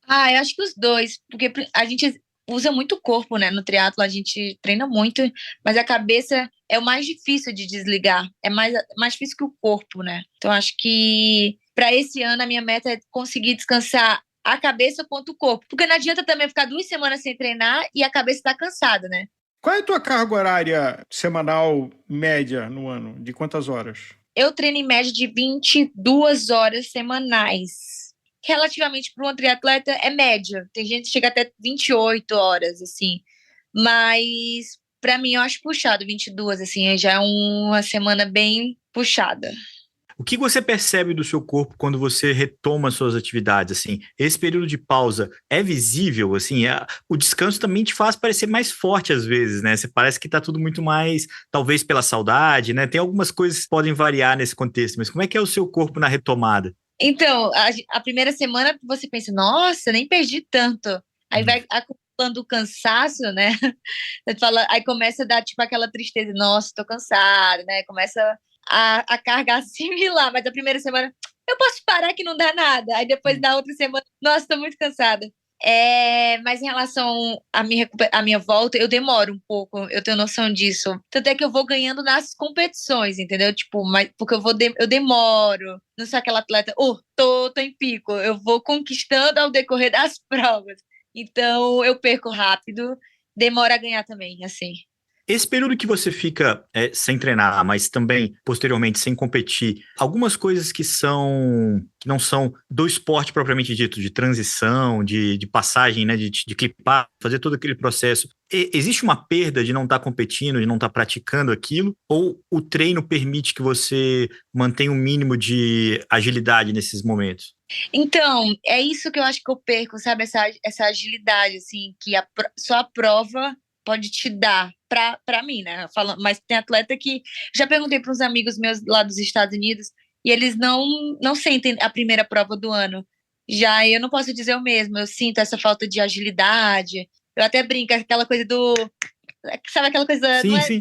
Eu acho que os dois, porque a gente usa muito o corpo, né? No triatlo a gente treina muito, mas a cabeça é o mais difícil de desligar, é mais difícil que o corpo, né? Então acho que para esse ano a minha meta é conseguir descansar a cabeça quanto o corpo, porque não adianta também ficar 2 semanas sem treinar e a cabeça tá cansada, né? Qual é a tua carga horária semanal média no ano? De quantas horas? Eu treino em média de 22 horas semanais. Relativamente para um triatleta é média. Tem gente que chega até 28 horas, assim. Mas para mim eu acho puxado 22, assim, já é uma semana bem puxada. O que você percebe do seu corpo quando você retoma suas atividades, assim? Esse período de pausa é visível, assim? O descanso também te faz parecer mais forte às vezes, né? Você parece que tá tudo muito mais, talvez pela saudade, né? Tem algumas coisas que podem variar nesse contexto, mas como é que é o seu corpo na retomada? Então, a primeira semana você pensa, nossa, nem perdi tanto. Aí vai acumulando o cansaço, né? Você fala, aí começa a dar tipo aquela tristeza, nossa, tô cansado, né? Começa a carga assimilar, mas a primeira semana eu posso parar que não dá nada. Aí depois da outra semana, nossa, tô muito cansada. Mas em relação à minha volta, eu demoro um pouco, eu tenho noção disso. Tanto é que eu vou ganhando nas competições, entendeu? Tipo, porque eu demoro. Não sou aquela atleta, tô em pico. Eu vou conquistando ao decorrer das provas. Então, eu perco rápido, demora a ganhar também, assim. Esse período que você fica sem treinar, mas também, posteriormente, sem competir, algumas coisas que não são do esporte propriamente dito, de transição, de passagem, né, de clipar, fazer todo aquele processo, existe uma perda de não estar competindo, de não estar praticando aquilo? Ou o treino permite que você mantenha um mínimo de agilidade nesses momentos? Então, é isso que eu acho que eu perco, sabe? Essa agilidade, assim, que só a prova pode te dar pra mim, né? Mas tem atleta que... Já perguntei para uns amigos meus lá dos Estados Unidos e eles não sentem a primeira prova do ano. Já eu não posso dizer o mesmo. Eu sinto essa falta de agilidade. Eu até brinco, aquela coisa do... Sabe aquela coisa? Sim, não é, sim.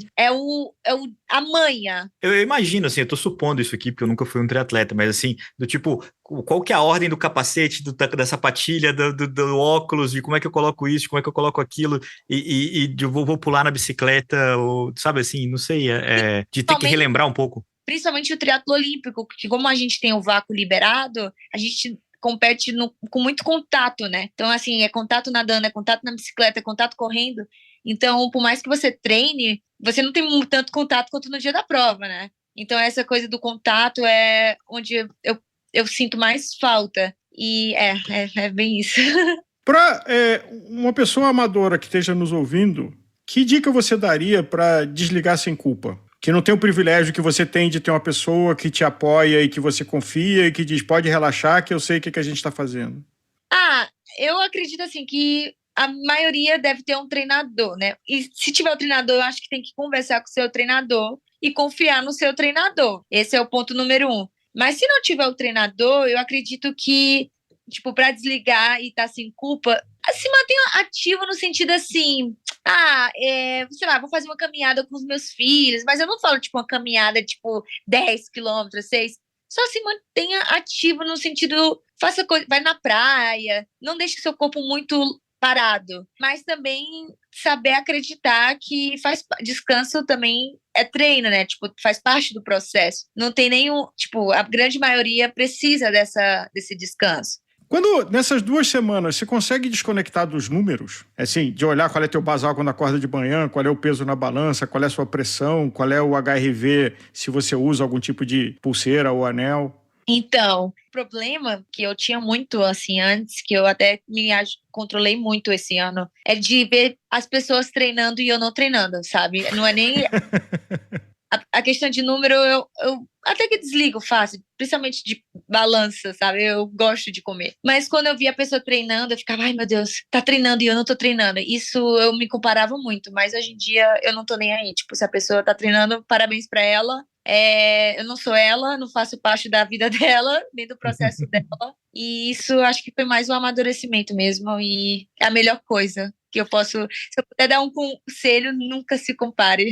A manha. Eu imagino, assim, eu tô supondo isso aqui, porque eu nunca fui um triatleta, mas assim, do tipo, qual que é a ordem do capacete, da sapatilha, do óculos, de como é que eu coloco isso, como é que eu coloco aquilo, e vou pular na bicicleta, ou, sabe assim, não sei, de ter que relembrar um pouco. Principalmente o triatlo olímpico, que como a gente tem o vácuo liberado, a gente compete com muito contato, né? Então, assim, é contato nadando, é contato na bicicleta, é contato correndo. Então, por mais que você treine, você não tem tanto contato quanto no dia da prova, né? Então, essa coisa do contato é onde eu sinto mais falta. E é bem isso. Para uma pessoa amadora que esteja nos ouvindo, que dica você daria para desligar sem culpa? Que não tem o privilégio que você tem de ter uma pessoa que te apoia e que você confia e que diz, pode relaxar que eu sei o que a gente está fazendo. Eu acredito assim que a maioria deve ter um treinador, né? E se tiver o treinador, eu acho que tem que conversar com o seu treinador e confiar no seu treinador. Esse é o ponto número 1. Mas se não tiver o treinador, eu acredito que, tipo, para desligar e estar sem culpa, se mantenha ativo no sentido assim, sei lá, vou fazer uma caminhada com os meus filhos, mas eu não falo, tipo, uma caminhada, tipo, 10 quilômetros, 6. Só se mantenha ativo no sentido, faça coisa, vai na praia, não deixe seu corpo muito parado, mas também saber acreditar que descanso também é treino, né? Tipo, faz parte do processo. Não tem nenhum, tipo, a grande maioria precisa desse descanso. Quando, nessas 2 semanas, você consegue desconectar dos números? Assim, de olhar qual é teu basal quando acorda de manhã, qual é o peso na balança, qual é a sua pressão, qual é o HRV, se você usa algum tipo de pulseira ou anel? Então, o problema que eu tinha muito, assim, antes, que eu até me controlei muito esse ano, é de ver as pessoas treinando e eu não treinando, sabe? Não é nem... A questão de número, eu até que desligo fácil, principalmente de balança, sabe? Eu gosto de comer. Mas quando eu via a pessoa treinando, eu ficava, ai meu Deus, tá treinando e eu não tô treinando. Isso eu me comparava muito, mas hoje em dia eu não tô nem aí. Tipo, se a pessoa tá treinando, parabéns pra ela. Eu não sou ela, não faço parte da vida dela, nem do processo dela. E isso acho que foi mais um amadurecimento mesmo e é a melhor coisa que eu posso... Se eu puder dar um conselho, nunca se compare.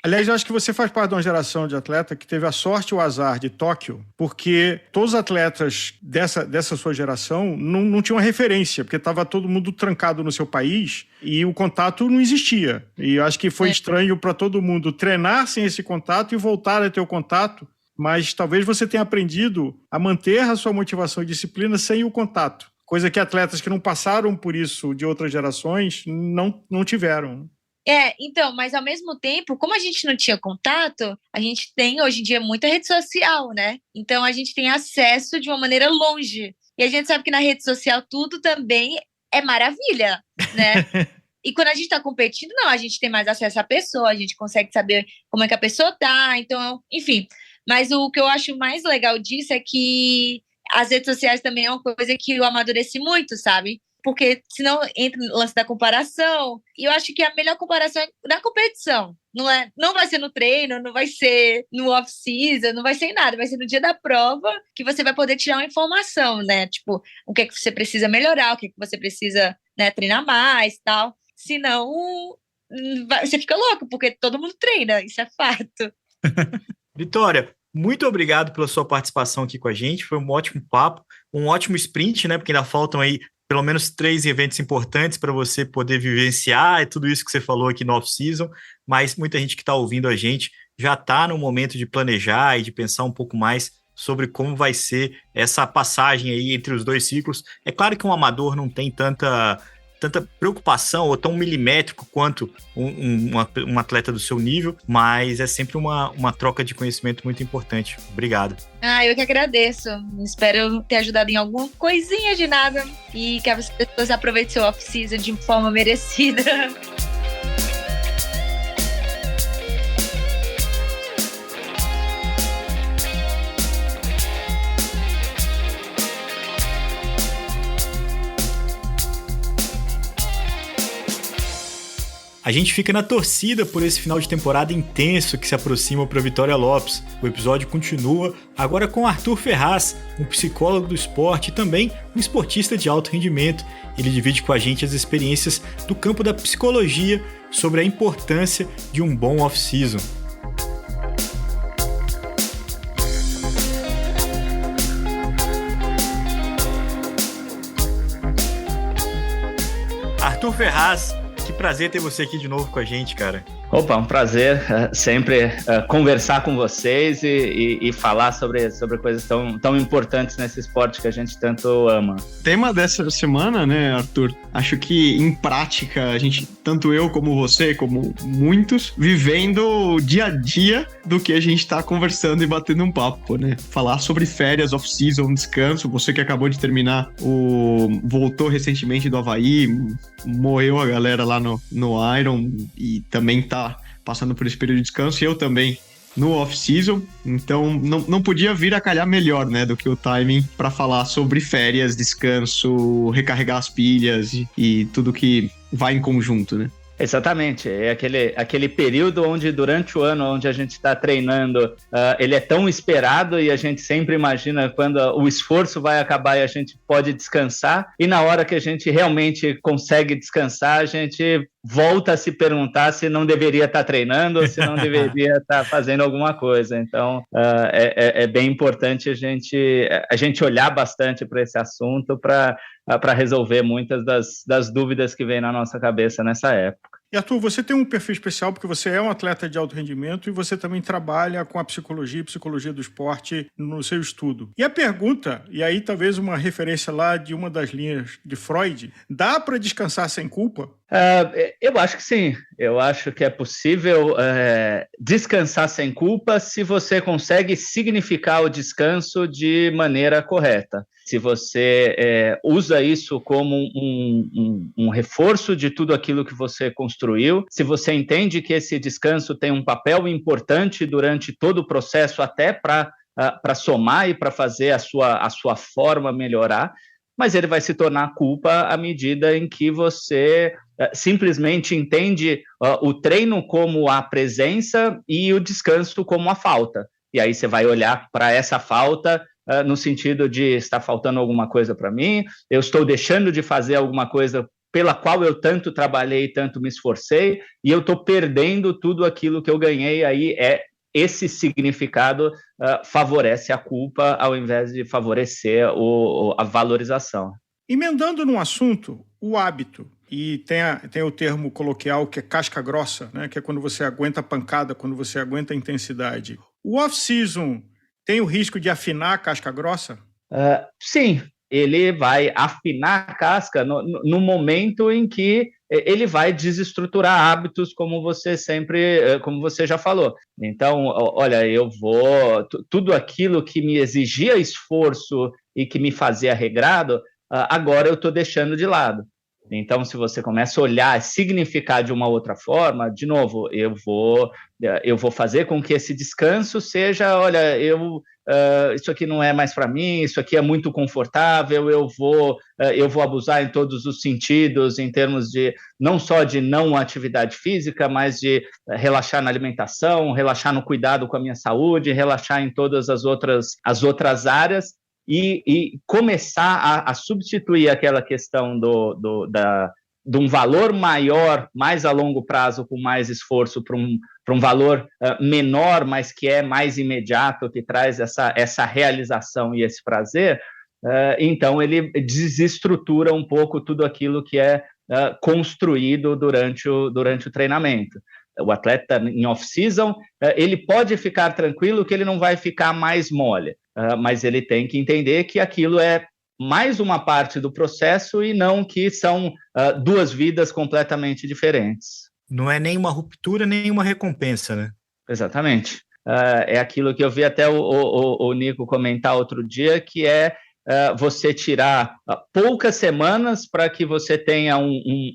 Aliás, eu acho que você faz parte de uma geração de atleta que teve a sorte e o azar de Tóquio, porque todos os atletas dessa sua geração não tinham referência, porque estava todo mundo trancado no seu país e o contato não existia. E eu acho que foi estranho para todo mundo treinar sem esse contato e voltar a ter o contato, mas talvez você tenha aprendido a manter a sua motivação e disciplina sem o contato, coisa que atletas que não passaram por isso de outras gerações não tiveram. Então, mas ao mesmo tempo, como a gente não tinha contato, a gente tem hoje em dia muita rede social, né? Então a gente tem acesso de uma maneira longe. E a gente sabe que na rede social tudo também é maravilha, né? E quando a gente tá competindo, não, a gente tem mais acesso à pessoa, a gente consegue saber como é que a pessoa tá, então, enfim. Mas o que eu acho mais legal disso é que as redes sociais também é uma coisa que eu amadureci muito, sabe? Porque senão entra no lance da comparação. E eu acho que a melhor comparação é na competição. Não vai ser no treino, não vai ser no off-season, não vai ser em nada. Vai ser no dia da prova que você vai poder tirar uma informação, né? Tipo, o que é que você precisa melhorar, o que é que você precisa, né, treinar mais e tal. Senão, você fica louco, porque todo mundo treina, isso é fato. Vitória, muito obrigado pela sua participação aqui com a gente. Foi um ótimo papo, um ótimo sprint, né? Porque ainda faltam aí pelo menos 3 eventos importantes para você poder vivenciar, tudo isso que você falou aqui no off-season, mas muita gente que está ouvindo a gente já está no momento de planejar e de pensar um pouco mais sobre como vai ser essa passagem aí entre os 2 ciclos. É claro que um amador não tem tanta preocupação ou tão milimétrico quanto um atleta do seu nível, mas é sempre uma troca de conhecimento muito importante. Obrigado. Eu que agradeço. Espero ter ajudado em alguma coisinha de nada e que as pessoas aproveitem seu off-season de forma merecida. A A gente fica na torcida por esse final de temporada intenso que se aproxima para Vitória Lopes. O episódio continua agora com Arthur Ferraz, um psicólogo do esporte e também um esportista de alto rendimento. Ele divide com a gente as experiências do campo da psicologia sobre a importância de um bom off-season. Arthur Ferraz, que prazer ter você aqui de novo com a gente, cara. Opa, um prazer sempre conversar com vocês e falar sobre coisas tão importantes nesse esporte que a gente tanto ama. Tema dessa semana, né, Arthur? Acho que em prática, a gente, tanto eu como você, como muitos, vivendo o dia a dia do que a gente tá conversando e batendo um papo, né? Falar sobre férias, off-season, descanso. Você que acabou de terminar, voltou recentemente do Havaí, morreu a galera lá no Iron e também tá passando por esse período de descanso, e eu também no off-season, então não podia vir a calhar melhor, né, do que o timing para falar sobre férias, descanso, recarregar as pilhas e tudo que vai em conjunto, né? Exatamente, é aquele período onde durante o ano onde a gente está treinando, ele é tão esperado e a gente sempre imagina quando o esforço vai acabar e a gente pode descansar, e na hora que a gente realmente consegue descansar, a gente volta a se perguntar se não deveria estar treinando ou se não deveria estar fazendo alguma coisa. Então é bem importante a gente olhar bastante para esse assunto para resolver muitas das dúvidas que vêm na nossa cabeça nessa época. E Arthur, você tem um perfil especial porque você é um atleta de alto rendimento e você também trabalha com a psicologia e psicologia do esporte no seu estudo. E a pergunta, e aí talvez uma referência lá de uma das linhas de Freud, dá para descansar sem culpa? Eu acho que sim. Eu acho que é possível descansar sem culpa se você consegue significar o descanso de maneira correta. Se você usa isso como um reforço de tudo aquilo que você construiu, se você entende que esse descanso tem um papel importante durante todo o processo, até para somar e para fazer a sua forma melhorar, mas ele vai se tornar culpa à medida em que você simplesmente entende o treino como a presença e o descanso como a falta. E aí você vai olhar para essa falta no sentido de está faltando alguma coisa para mim, eu estou deixando de fazer alguma coisa pela qual eu tanto trabalhei, tanto me esforcei, e eu estou perdendo tudo aquilo que eu ganhei. Aí esse significado favorece a culpa ao invés de favorecer a valorização. Emendando num assunto, o hábito. E tem o termo coloquial que é casca grossa, né? Que é quando você aguenta a pancada, quando você aguenta a intensidade. O off-season tem o risco de afinar a casca grossa? Sim, ele vai afinar a casca no momento em que ele vai desestruturar hábitos, como você já falou. Então, olha, tudo aquilo que me exigia esforço e que me fazia regrado, agora eu estou deixando de lado. Então, se você começa a olhar, significar de uma outra forma, de novo, eu vou fazer com que esse descanso seja, olha, isso aqui não é mais para mim, isso aqui é muito confortável, eu vou abusar em todos os sentidos, em termos de não só de não atividade física, mas de relaxar na alimentação, relaxar no cuidado com a minha saúde, relaxar em todas as outras áreas, e começar a substituir aquela questão de um valor maior, mais a longo prazo, com mais esforço, para um valor menor, mas que é mais imediato, que traz essa realização e esse prazer. Então, ele desestrutura um pouco tudo aquilo que é construído durante o treinamento. O atleta em off-season, ele pode ficar tranquilo que ele não vai ficar mais mole, mas ele tem que entender que aquilo é mais uma parte do processo e não que são duas vidas completamente diferentes. Não é nem uma ruptura, nem uma recompensa, né? Exatamente. É aquilo que eu vi até o Nico comentar outro dia, que é você tirar poucas semanas para que você tenha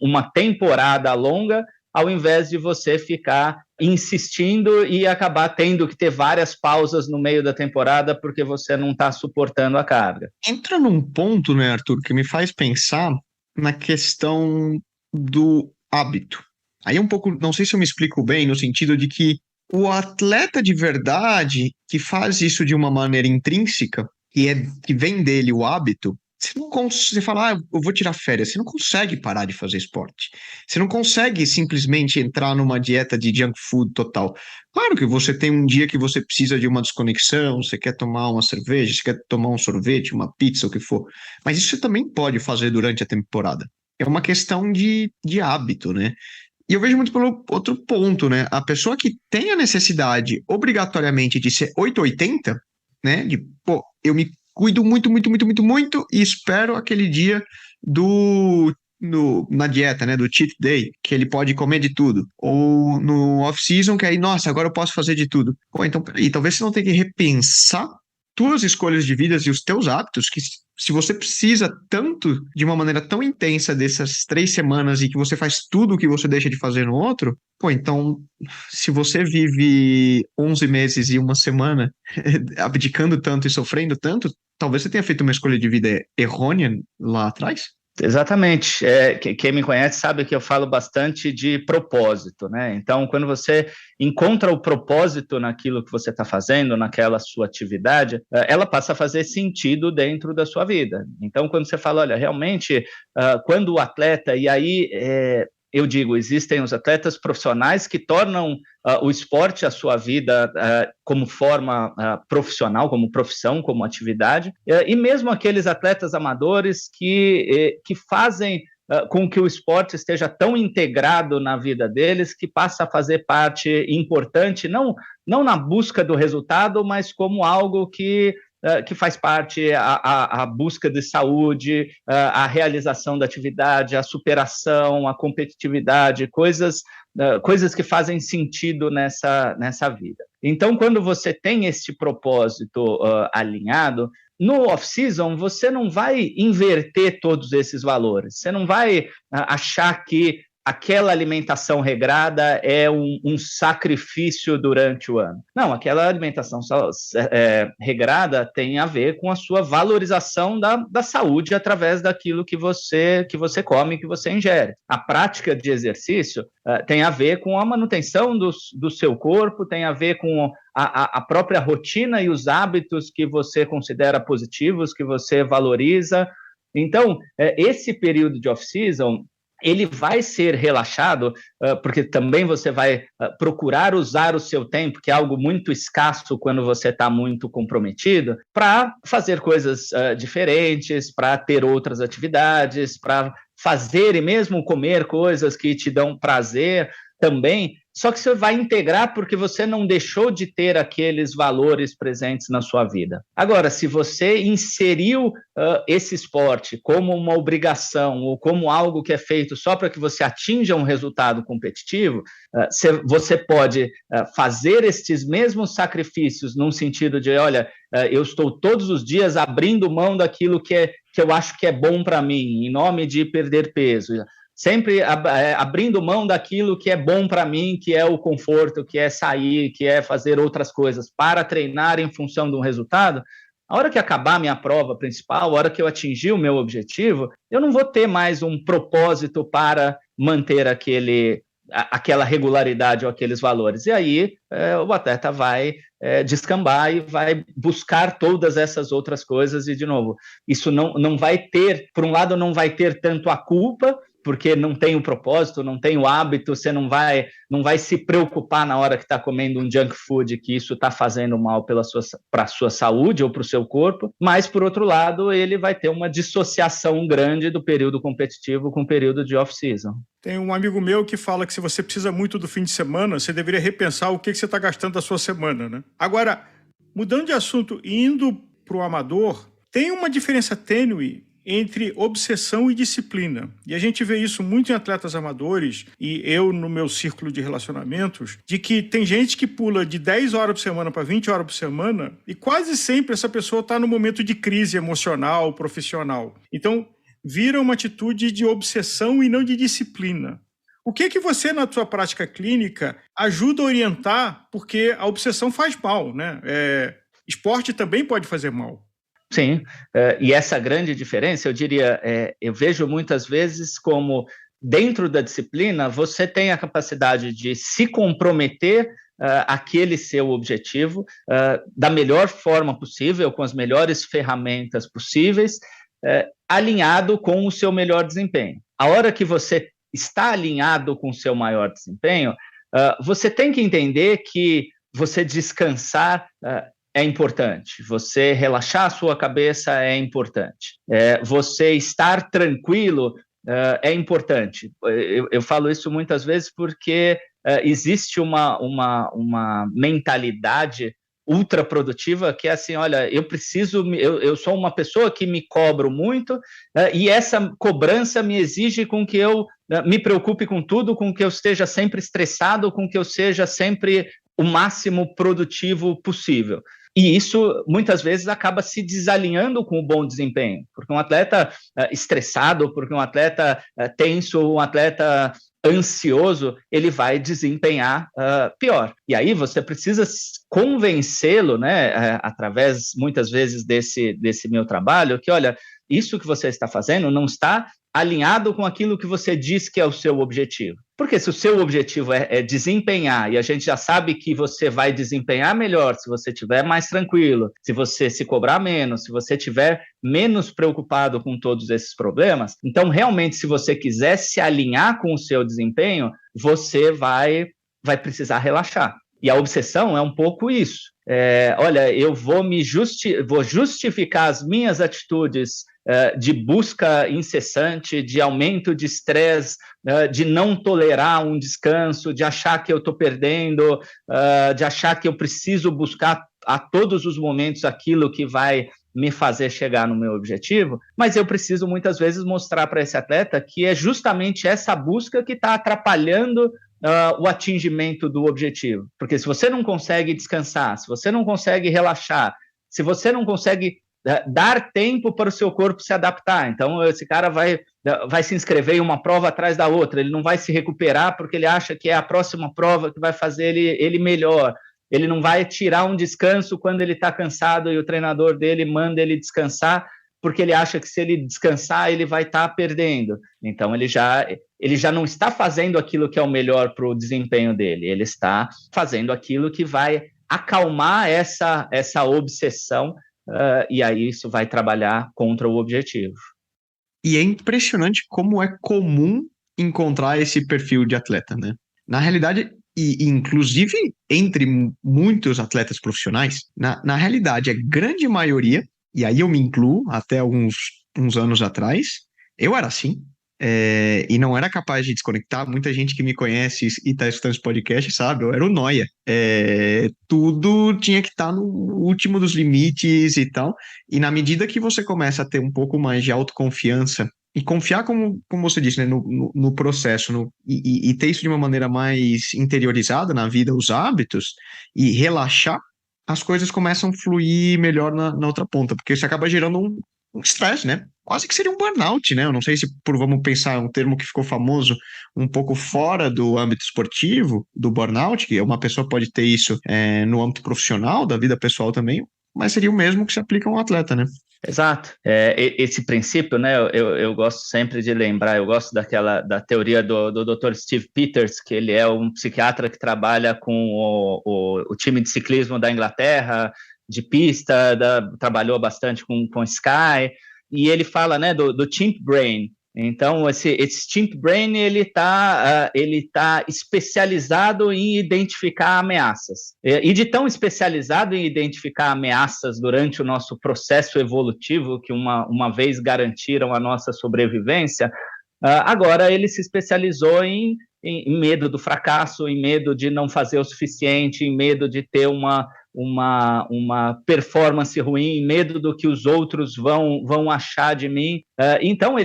uma temporada longa, ao invés de você ficar insistindo e acabar tendo que ter várias pausas no meio da temporada porque você não está suportando a carga. Entra num ponto, né, Arthur, que me faz pensar na questão do hábito. Aí é um pouco, não sei se eu me explico bem, no sentido de que o atleta de verdade que faz isso de uma maneira intrínseca, que vem dele o hábito, você fala, eu vou tirar férias, você não consegue parar de fazer esporte. Você não consegue simplesmente entrar numa dieta de junk food total. Claro que você tem um dia que você precisa de uma desconexão, você quer tomar uma cerveja, você quer tomar um sorvete, uma pizza, o que for. Mas isso você também pode fazer durante a temporada. É uma questão de hábito, né? E eu vejo muito pelo outro ponto, né? A pessoa que tem a necessidade, obrigatoriamente, de ser 880, né? Eu me cuido muito, muito, muito, muito, muito e espero aquele dia na dieta, né? Do cheat day, que ele pode comer de tudo. Ou no off-season, que aí, nossa, agora eu posso fazer de tudo. Pô, então, peraí, talvez você não tenha que repensar tuas escolhas de vida e os teus hábitos, que se você precisa tanto, de uma maneira tão intensa dessas 3 semanas e que você faz tudo o que você deixa de fazer no outro, pô, então, se você vive 11 meses e uma semana abdicando tanto e sofrendo tanto, talvez você tenha feito uma escolha de vida errônea lá atrás? Exatamente. Quem me conhece sabe que eu falo bastante de propósito, né? Então, quando você encontra o propósito naquilo que você está fazendo, naquela sua atividade, ela passa a fazer sentido dentro da sua vida. Então, quando você fala, olha, realmente, quando o atleta, e aí eu digo, existem os atletas profissionais que tornam o esporte a sua vida como forma profissional, como profissão, como atividade, e mesmo aqueles atletas amadores que fazem com que o esporte esteja tão integrado na vida deles que passa a fazer parte importante, não na busca do resultado, mas como algo que faz parte a busca de saúde, a realização da atividade, a superação, a competitividade, coisas que fazem sentido nessa vida. Então, quando você tem esse propósito alinhado, no off-season você não vai inverter todos esses valores, você não vai achar que aquela alimentação regrada é um sacrifício durante o ano. Não, aquela alimentação regrada tem a ver com a sua valorização da saúde através daquilo que você come, que você ingere. A prática de exercício tem a ver com a manutenção do seu corpo, tem a ver com a própria rotina e os hábitos que você considera positivos, que você valoriza. Então, esse período de off-season, ele vai ser relaxado, porque também você vai procurar usar o seu tempo, que é algo muito escasso quando você está muito comprometido, para fazer coisas diferentes, para ter outras atividades, para fazer e mesmo comer coisas que te dão prazer também. Só que você vai integrar porque você não deixou de ter aqueles valores presentes na sua vida. Agora, se você inseriu esse esporte como uma obrigação ou como algo que é feito só para que você atinja um resultado competitivo, você pode fazer estes mesmos sacrifícios num sentido de, olha, eu estou todos os dias abrindo mão daquilo que eu acho que é bom para mim, em nome de perder peso, sempre abrindo mão daquilo que é bom para mim, que é o conforto, que é sair, que é fazer outras coisas, para treinar em função de um resultado. A hora que acabar a minha prova principal, a hora que eu atingir o meu objetivo, eu não vou ter mais um propósito para manter aquela regularidade ou aqueles valores. E aí o atleta vai descambar e vai buscar todas essas outras coisas. E, de novo, isso não vai ter, por um lado, não vai ter tanto a culpa, porque não tem o propósito, não tem o hábito, você não vai se preocupar na hora que está comendo um junk food, que isso está fazendo mal para a sua saúde ou para o seu corpo, mas, por outro lado, ele vai ter uma dissociação grande do período competitivo com o período de off-season. Tem um amigo meu que fala que se você precisa muito do fim de semana, você deveria repensar o que você está gastando da sua semana, né? Agora, mudando de assunto, indo para o amador, tem uma diferença tênue entre obsessão e disciplina. E a gente vê isso muito em atletas amadores, e eu no meu círculo de relacionamentos, de que tem gente que pula de 10 horas por semana para 20 horas por semana, e quase sempre essa pessoa está no momento de crise emocional, profissional. Então, vira uma atitude de obsessão e não de disciplina. O que você, na sua prática clínica, ajuda a orientar? Porque a obsessão faz mal, né? Esporte também pode fazer mal. Sim, e essa grande diferença, eu diria, eu vejo muitas vezes como dentro da disciplina, você tem a capacidade de se comprometer àquele seu objetivo da melhor forma possível, com as melhores ferramentas possíveis, alinhado com o seu melhor desempenho. A hora que você está alinhado com o seu maior desempenho, você tem que entender que você descansar é importante, você relaxar a sua cabeça é importante, você estar tranquilo é importante. Eu falo isso muitas vezes porque existe uma mentalidade ultra produtiva que é assim, olha, eu sou uma pessoa que me cobro muito e essa cobrança me exige com que eu me preocupe com tudo, com que eu esteja sempre estressado, com que eu seja sempre o máximo produtivo possível. E isso, muitas vezes, acaba se desalinhando com o bom desempenho, porque um atleta estressado, porque um atleta tenso, um atleta ansioso, ele vai desempenhar pior. E aí você precisa convencê-lo, né, através, muitas vezes, desse meu trabalho, que, olha, isso que você está fazendo não está alinhado com aquilo que você diz que é o seu objetivo. Porque se o seu objetivo é desempenhar, e a gente já sabe que você vai desempenhar melhor se você estiver mais tranquilo, se você se cobrar menos, se você estiver menos preocupado com todos esses problemas, então realmente se você quiser se alinhar com o seu desempenho, você vai precisar relaxar. E a obsessão é um pouco isso. Olha, eu vou justificar as minhas atitudes de busca incessante, de aumento de estresse, de não tolerar um descanso, de achar que eu estou perdendo, de achar que eu preciso buscar a todos os momentos aquilo que vai me fazer chegar no meu objetivo, mas eu preciso muitas vezes mostrar para esse atleta que é justamente essa busca que está atrapalhando o atingimento do objetivo. Porque se você não consegue descansar, se você não consegue relaxar, se você não consegue dar tempo para o seu corpo se adaptar, então esse cara vai se inscrever em uma prova atrás da outra, ele não vai se recuperar porque ele acha que é a próxima prova que vai fazer ele melhor, ele não vai tirar um descanso quando ele está cansado e o treinador dele manda ele descansar, porque ele acha que se ele descansar, ele vai estar perdendo. Então, ele já não está fazendo aquilo que é o melhor para o desempenho dele, ele está fazendo aquilo que vai acalmar essa obsessão, e aí isso vai trabalhar contra o objetivo. E é impressionante como é comum encontrar esse perfil de atleta, né? Na realidade, e inclusive entre muitos atletas profissionais, na realidade, a grande maioria, e aí eu me incluo, até uns anos atrás, eu era assim, e não era capaz de desconectar. Muita gente que me conhece e está escutando esse podcast sabe, eu era o noia. Tudo tinha que estar no último dos limites e tal, e na medida que você começa a ter um pouco mais de autoconfiança e confiar, como você disse, né, no processo, e ter isso de uma maneira mais interiorizada na vida, os hábitos, e relaxar, as coisas começam a fluir melhor na outra ponta, porque isso acaba gerando um estresse, né? Quase que seria um burnout, né? Eu não sei se, vamos pensar, um termo que ficou famoso um pouco fora do âmbito esportivo, do burnout, que uma pessoa pode ter isso no âmbito profissional, da vida pessoal também, mas seria o mesmo que se aplica a um atleta, né? Exato. Esse princípio, né, eu gosto sempre de lembrar, eu gosto da teoria do Dr. Steve Peters, que ele é um psiquiatra que trabalha com o time de ciclismo da Inglaterra, de pista, trabalhou bastante com Sky, e ele fala, né, do chimp brain. Então, esse chimp brain, ele tá especializado em identificar ameaças. E de tão especializado em identificar ameaças durante o nosso processo evolutivo, que uma vez garantiram a nossa sobrevivência, agora ele se especializou em medo do fracasso, em medo de não fazer o suficiente, em medo de ter uma performance ruim, medo do que os outros vão achar de mim. Então,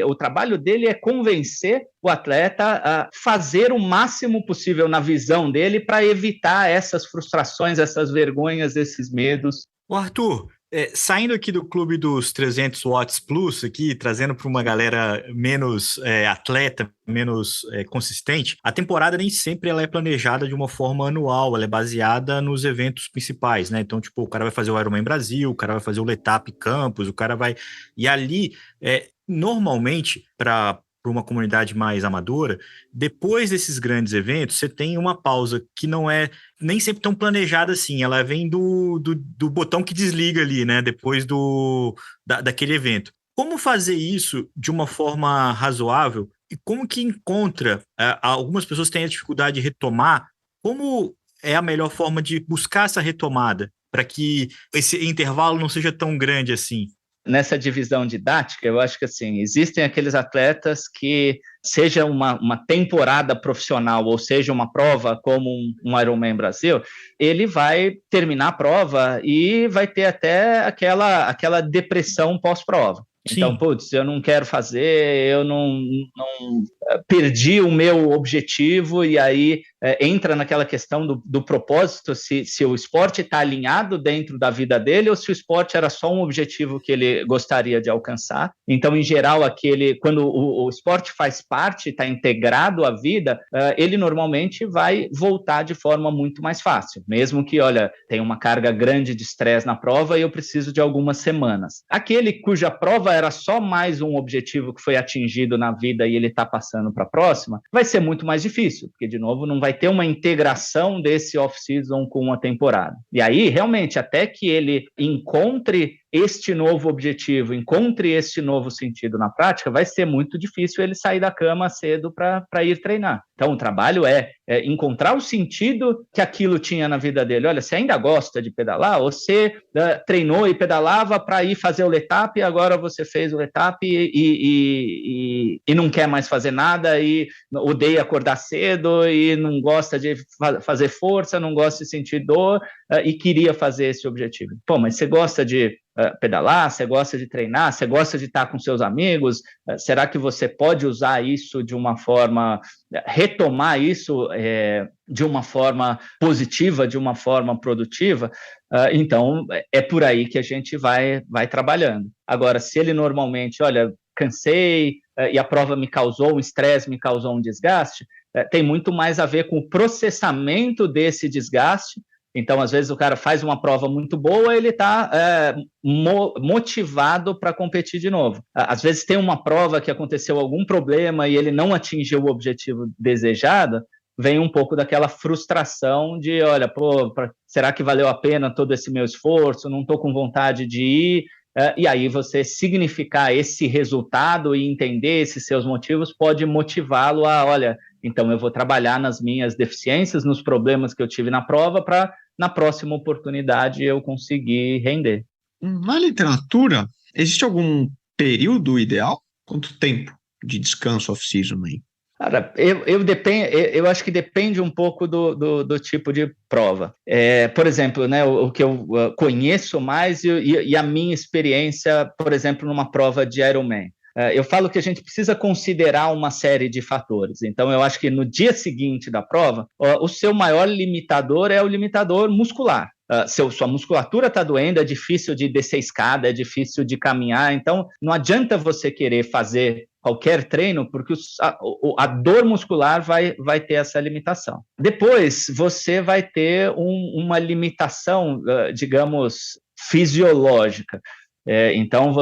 o trabalho dele é convencer o atleta a fazer o máximo possível na visão dele para evitar essas frustrações, essas vergonhas, esses medos. Ô Arthur, saindo aqui do clube dos 300 watts plus, aqui, trazendo para uma galera menos atleta, menos consistente, a temporada nem sempre ela é planejada de uma forma anual, ela é baseada nos eventos principais, né? Então, tipo, o cara vai fazer o Ironman Brasil, o cara vai fazer o Letap Campus, o cara vai... E ali, normalmente, para para uma comunidade mais amadora, depois desses grandes eventos, você tem uma pausa que não é nem sempre tão planejada assim, ela vem do botão que desliga ali, né, depois daquele evento. Como fazer isso de uma forma razoável e como que encontra, algumas pessoas têm a dificuldade de retomar, como é a melhor forma de buscar essa retomada para que esse intervalo não seja tão grande assim? Nessa divisão didática, eu acho que assim, existem aqueles atletas que, seja uma temporada profissional ou seja uma prova como um Ironman Brasil, ele vai terminar a prova e vai ter até aquela depressão pós-prova. Então, putz, eu não quero fazer, eu não perdi o meu objetivo, e aí entra naquela questão do propósito, se o esporte está alinhado dentro da vida dele ou se o esporte era só um objetivo que ele gostaria de alcançar. Então, em geral, quando o esporte faz parte, está integrado à vida, ele normalmente vai voltar de forma muito mais fácil, mesmo que, olha, tem uma carga grande de estresse na prova e eu preciso de algumas semanas. Aquele cuja prova era só mais um objetivo que foi atingido na vida e ele está passando para a próxima, vai ser muito mais difícil, porque, de novo, não vai ter uma integração desse off-season com a temporada. E aí, realmente, até que ele encontre este novo objetivo, encontre este novo sentido na prática, vai ser muito difícil ele sair da cama cedo para ir treinar. Então, o trabalho é encontrar o sentido que aquilo tinha na vida dele. Olha, você ainda gosta de pedalar? Ou você treinou e pedalava para ir fazer o letap, e agora você fez o letap e não quer mais fazer nada, e odeia acordar cedo, e não gosta de fazer força, não gosta de sentir dor, e queria fazer esse objetivo. Pô, mas você gosta de pedalar, você gosta de treinar, você gosta de estar com seus amigos, será que você pode usar isso de uma forma, retomar isso de uma forma positiva, de uma forma produtiva? Então, é por aí que a gente vai trabalhando. Agora, se ele normalmente, olha, cansei e a prova me causou um estresse, me causou um desgaste, tem muito mais a ver com o processamento desse desgaste. Então, às vezes, o cara faz uma prova muito boa, ele está motivado para competir de novo. Às vezes, tem uma prova que aconteceu algum problema e ele não atingiu o objetivo desejado, vem um pouco daquela frustração de, olha, pô, será que valeu a pena todo esse meu esforço? Não estou com vontade de ir. E aí você significar esse resultado e entender esses seus motivos pode motivá-lo a, olha, então eu vou trabalhar nas minhas deficiências, nos problemas que eu tive na prova, para na próxima oportunidade eu conseguir render. Na literatura, existe algum período ideal? Quanto tempo de descanso off-season aí? Cara, eu acho que depende um pouco do tipo de prova. Por exemplo, né, o que eu conheço mais e a minha experiência, por exemplo, numa prova de Ironman. Eu falo que a gente precisa considerar uma série de fatores. Então, eu acho que no dia seguinte da prova, o seu maior limitador é o limitador muscular. Sua musculatura está doendo, é difícil de descer escada, é difícil de caminhar. Então, não adianta você querer fazer qualquer treino, porque a dor muscular vai ter essa limitação. Depois, você vai ter uma limitação, digamos, fisiológica. Então,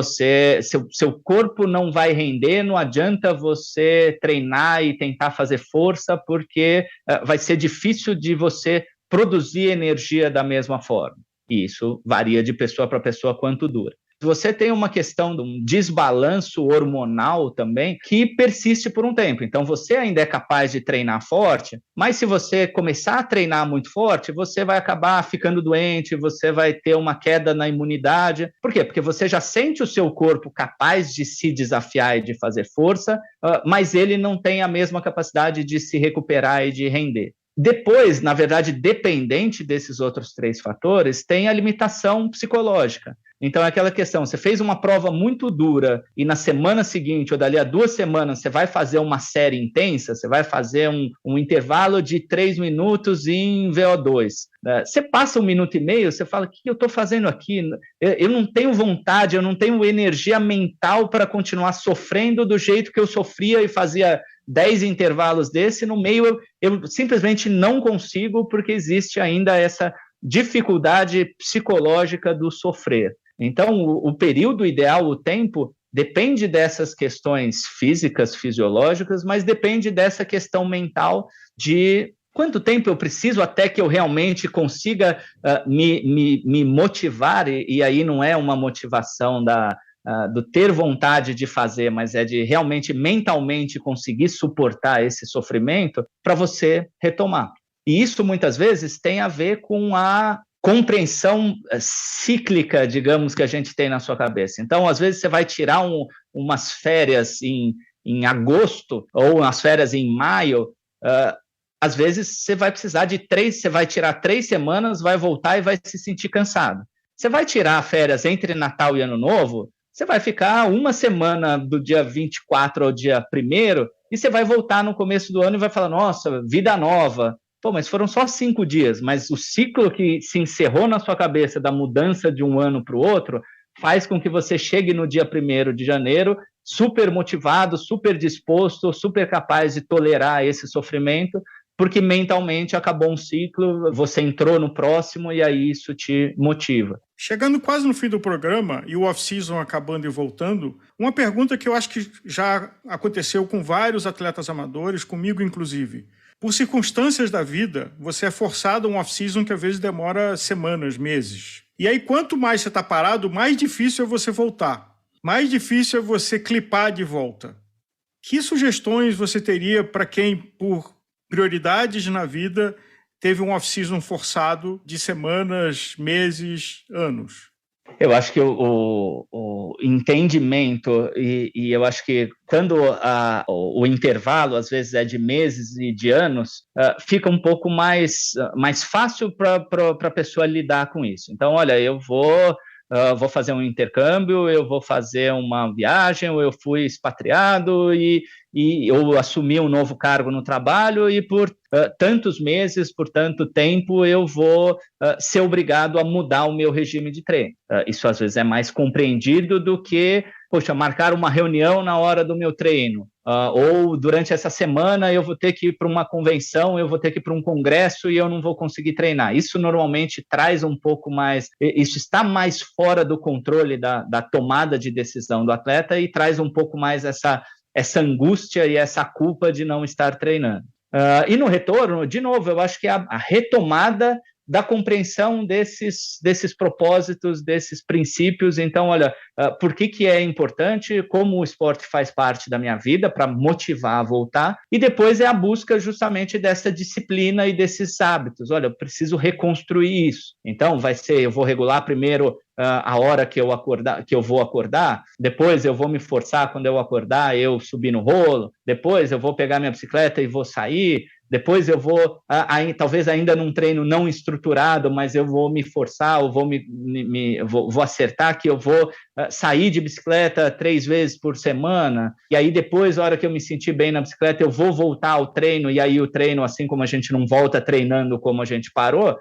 seu corpo não vai render, não adianta você treinar e tentar fazer força, porque vai ser difícil de você produzir energia da mesma forma. E isso varia de pessoa para pessoa quanto dura. Você tem uma questão de um desbalanço hormonal também que persiste por um tempo. Então, você ainda é capaz de treinar forte, mas se você começar a treinar muito forte, você vai acabar ficando doente, você vai ter uma queda na imunidade. Por quê? Porque você já sente o seu corpo capaz de se desafiar e de fazer força, mas ele não tem a mesma capacidade de se recuperar e de render. Depois, na verdade, dependente desses outros três fatores, tem a limitação psicológica. Então, é aquela questão, você fez uma prova muito dura e na semana seguinte, ou dali a 2 semanas, você vai fazer uma série intensa, você vai fazer um intervalo de 3 minutos em VO2. Você passa 1 minuto e meio, você fala, o que eu estou fazendo aqui? Eu não tenho vontade, eu não tenho energia mental para continuar sofrendo do jeito que eu sofria e fazia 10 intervalos desse, no meio eu simplesmente não consigo, porque existe ainda essa dificuldade psicológica do sofrer. Então, o período ideal, o tempo, depende dessas questões físicas, fisiológicas, mas depende dessa questão mental de quanto tempo eu preciso até que eu realmente consiga me motivar, e aí não é uma motivação do ter vontade de fazer, mas é de realmente mentalmente conseguir suportar esse sofrimento para você retomar. E isso muitas vezes tem a ver com a compreensão cíclica, digamos, que a gente tem na sua cabeça. Então, às vezes você vai tirar umas férias em agosto ou umas férias em maio, às vezes você vai precisar você vai tirar 3 semanas, vai voltar e vai se sentir cansado. Você vai tirar férias entre Natal e Ano Novo, você vai ficar uma semana do dia 24 ao dia 1º e você vai voltar no começo do ano e vai falar, nossa, vida nova. Pô, mas foram só 5 dias, mas o ciclo que se encerrou na sua cabeça da mudança de um ano para o outro faz com que você chegue no dia 1º de janeiro super motivado, super disposto, super capaz de tolerar esse sofrimento, porque mentalmente acabou um ciclo, você entrou no próximo e aí isso te motiva. Chegando quase no fim do programa e o off-season acabando e voltando, uma pergunta que eu acho que já aconteceu com vários atletas amadores, comigo inclusive. Por circunstâncias da vida, você é forçado a um off-season que às vezes demora semanas, meses. E aí, quanto mais você está parado, mais difícil é você voltar. Mais difícil é você clipar de volta. Que sugestões você teria para quem, por prioridades na vida, teve um off-season forçado de semanas, meses, anos? Eu acho que o entendimento, e eu acho que quando o intervalo, às vezes, é de meses e de anos, fica um pouco mais fácil para a pessoa lidar com isso. Então, olha, eu vou fazer um intercâmbio, eu vou fazer uma viagem, ou eu fui expatriado e eu assumi um novo cargo no trabalho e por tantos meses, por tanto tempo, eu vou ser obrigado a mudar o meu regime de treino. Isso às vezes é mais compreendido do que, poxa, marcar uma reunião na hora do meu treino. Ou durante essa semana eu vou ter que ir para uma convenção, eu vou ter que ir para um congresso e eu não vou conseguir treinar. Isso normalmente traz um pouco mais, isso está mais fora do controle da tomada de decisão do atleta e traz um pouco mais essa angústia e essa culpa de não estar treinando. E no retorno, de novo, eu acho que a retomada da compreensão desses propósitos, desses princípios. Então, olha, por que é importante, como o esporte faz parte da minha vida para motivar a voltar, e depois é a busca justamente dessa disciplina e desses hábitos. Olha, eu preciso reconstruir isso. Então, eu vou regular primeiro a hora que eu vou acordar, depois eu vou me forçar quando eu acordar, eu subir no rolo, depois eu vou pegar minha bicicleta e vou sair, depois eu vou, talvez ainda num treino não estruturado, mas eu vou me forçar, ou vou acertar que eu vou sair de bicicleta 3 vezes por semana, e aí depois, na hora que eu me sentir bem na bicicleta, eu vou voltar ao treino, e aí o treino, assim como a gente não volta treinando como a gente parou,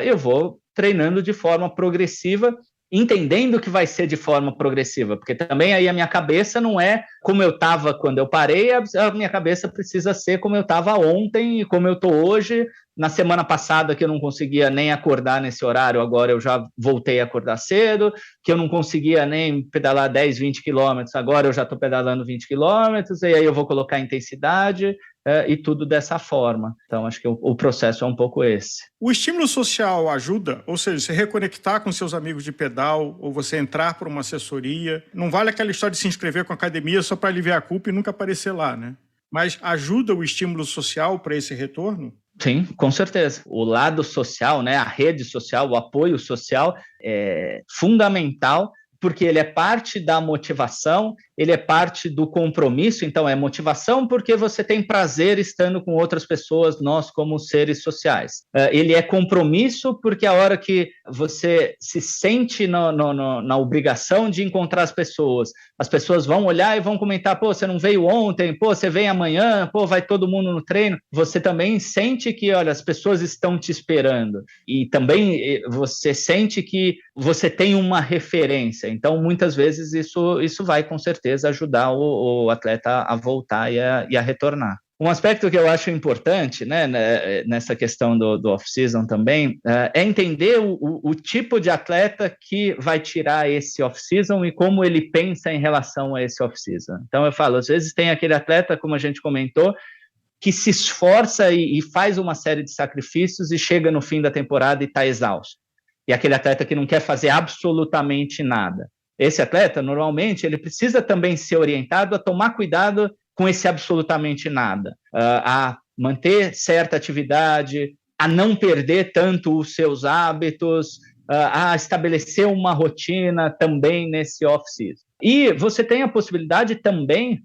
eu vou treinando de forma progressiva, entendendo que vai ser de forma progressiva, porque também aí a minha cabeça não é como eu estava quando eu parei, a minha cabeça precisa ser como eu estava ontem e como eu estou hoje. Na semana passada que eu não conseguia nem acordar nesse horário, agora eu já voltei a acordar cedo, que eu não conseguia nem pedalar 10, 20 quilômetros, agora eu já estou pedalando 20 quilômetros, e aí eu vou colocar intensidade, e tudo dessa forma. Então, acho que o processo é um pouco esse. O estímulo social ajuda? Ou seja, você reconectar com seus amigos de pedal, ou você entrar por uma assessoria. Não vale aquela história de se inscrever com a academia só para aliviar a culpa e nunca aparecer lá, né? Mas ajuda o estímulo social para esse retorno? Sim, com certeza. O lado social, né, a rede social, o apoio social é fundamental, porque ele é parte da motivação, ele é parte do compromisso. Então, é motivação porque você tem prazer estando com outras pessoas, nós como seres sociais. Ele é compromisso porque a hora que você se sente na obrigação de encontrar as pessoas vão olhar e vão comentar, pô, você não veio ontem, pô, você vem amanhã, pô, vai todo mundo no treino. Você também sente que, olha, as pessoas estão te esperando. E também você sente que você tem uma referência. Então, muitas vezes, isso vai, com certeza, ajudar o atleta a voltar e a retornar. Um aspecto que eu acho importante, né, nessa questão do off-season também, é entender o tipo de atleta que vai tirar esse off-season e como ele pensa em relação a esse off-season. Então eu falo, às vezes tem aquele atleta, como a gente comentou, que se esforça e faz uma série de sacrifícios e chega no fim da temporada e está exausto. E aquele atleta que não quer fazer absolutamente nada. Esse atleta, normalmente, ele precisa também ser orientado a tomar cuidado com esse absolutamente nada, a manter certa atividade, a não perder tanto os seus hábitos, a estabelecer uma rotina também nesse off-season. E você tem a possibilidade também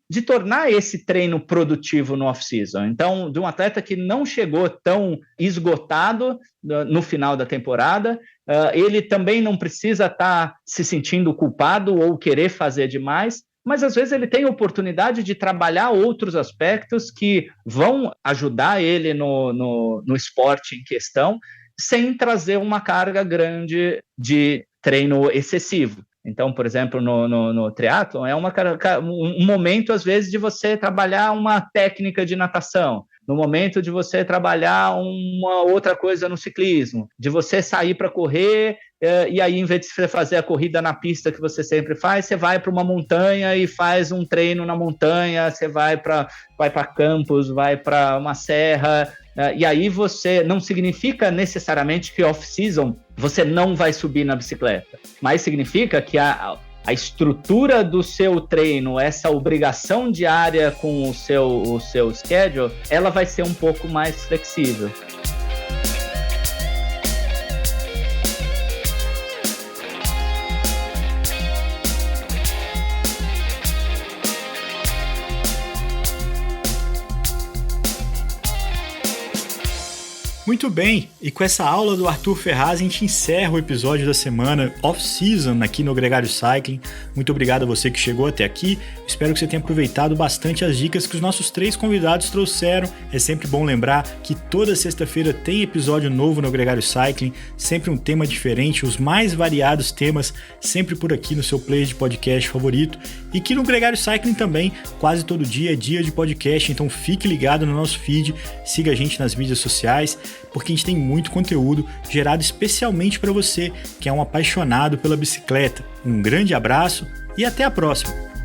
de tornar esse treino produtivo no off-season. Então, de um atleta que não chegou tão esgotado no final da temporada, ele também não precisa estar se sentindo culpado ou querer fazer demais, mas às vezes ele tem a oportunidade de trabalhar outros aspectos que vão ajudar ele no esporte em questão, sem trazer uma carga grande de treino excessivo. Então, por exemplo, no triatlon, é um momento, às vezes, de você trabalhar uma técnica de natação, no momento de você trabalhar uma outra coisa no ciclismo, de você sair para correr, e aí, em vez de você fazer a corrida na pista que você sempre faz, você vai para uma montanha e faz um treino na montanha, você vai para campos, vai para uma serra, e aí você não significa necessariamente que off-season você não vai subir na bicicleta, mas significa que a estrutura do seu treino, essa obrigação diária com o seu schedule, ela vai ser um pouco mais flexível. Muito bem, e com essa aula do Arthur Ferraz a gente encerra o episódio da semana off-season aqui no Gregário Cycling. Muito obrigado a você que chegou até aqui, espero que você tenha aproveitado bastante as dicas que os nossos 3 convidados trouxeram. É sempre bom lembrar que toda sexta-feira tem episódio novo no Gregário Cycling, sempre um tema diferente, os mais variados temas, sempre por aqui no seu player de podcast favorito, e que no Gregário Cycling também, quase todo dia é dia de podcast, então fique ligado no nosso feed, siga a gente nas mídias sociais, porque a gente tem muito conteúdo gerado especialmente para você que é um apaixonado pela bicicleta. Um grande abraço e até a próxima!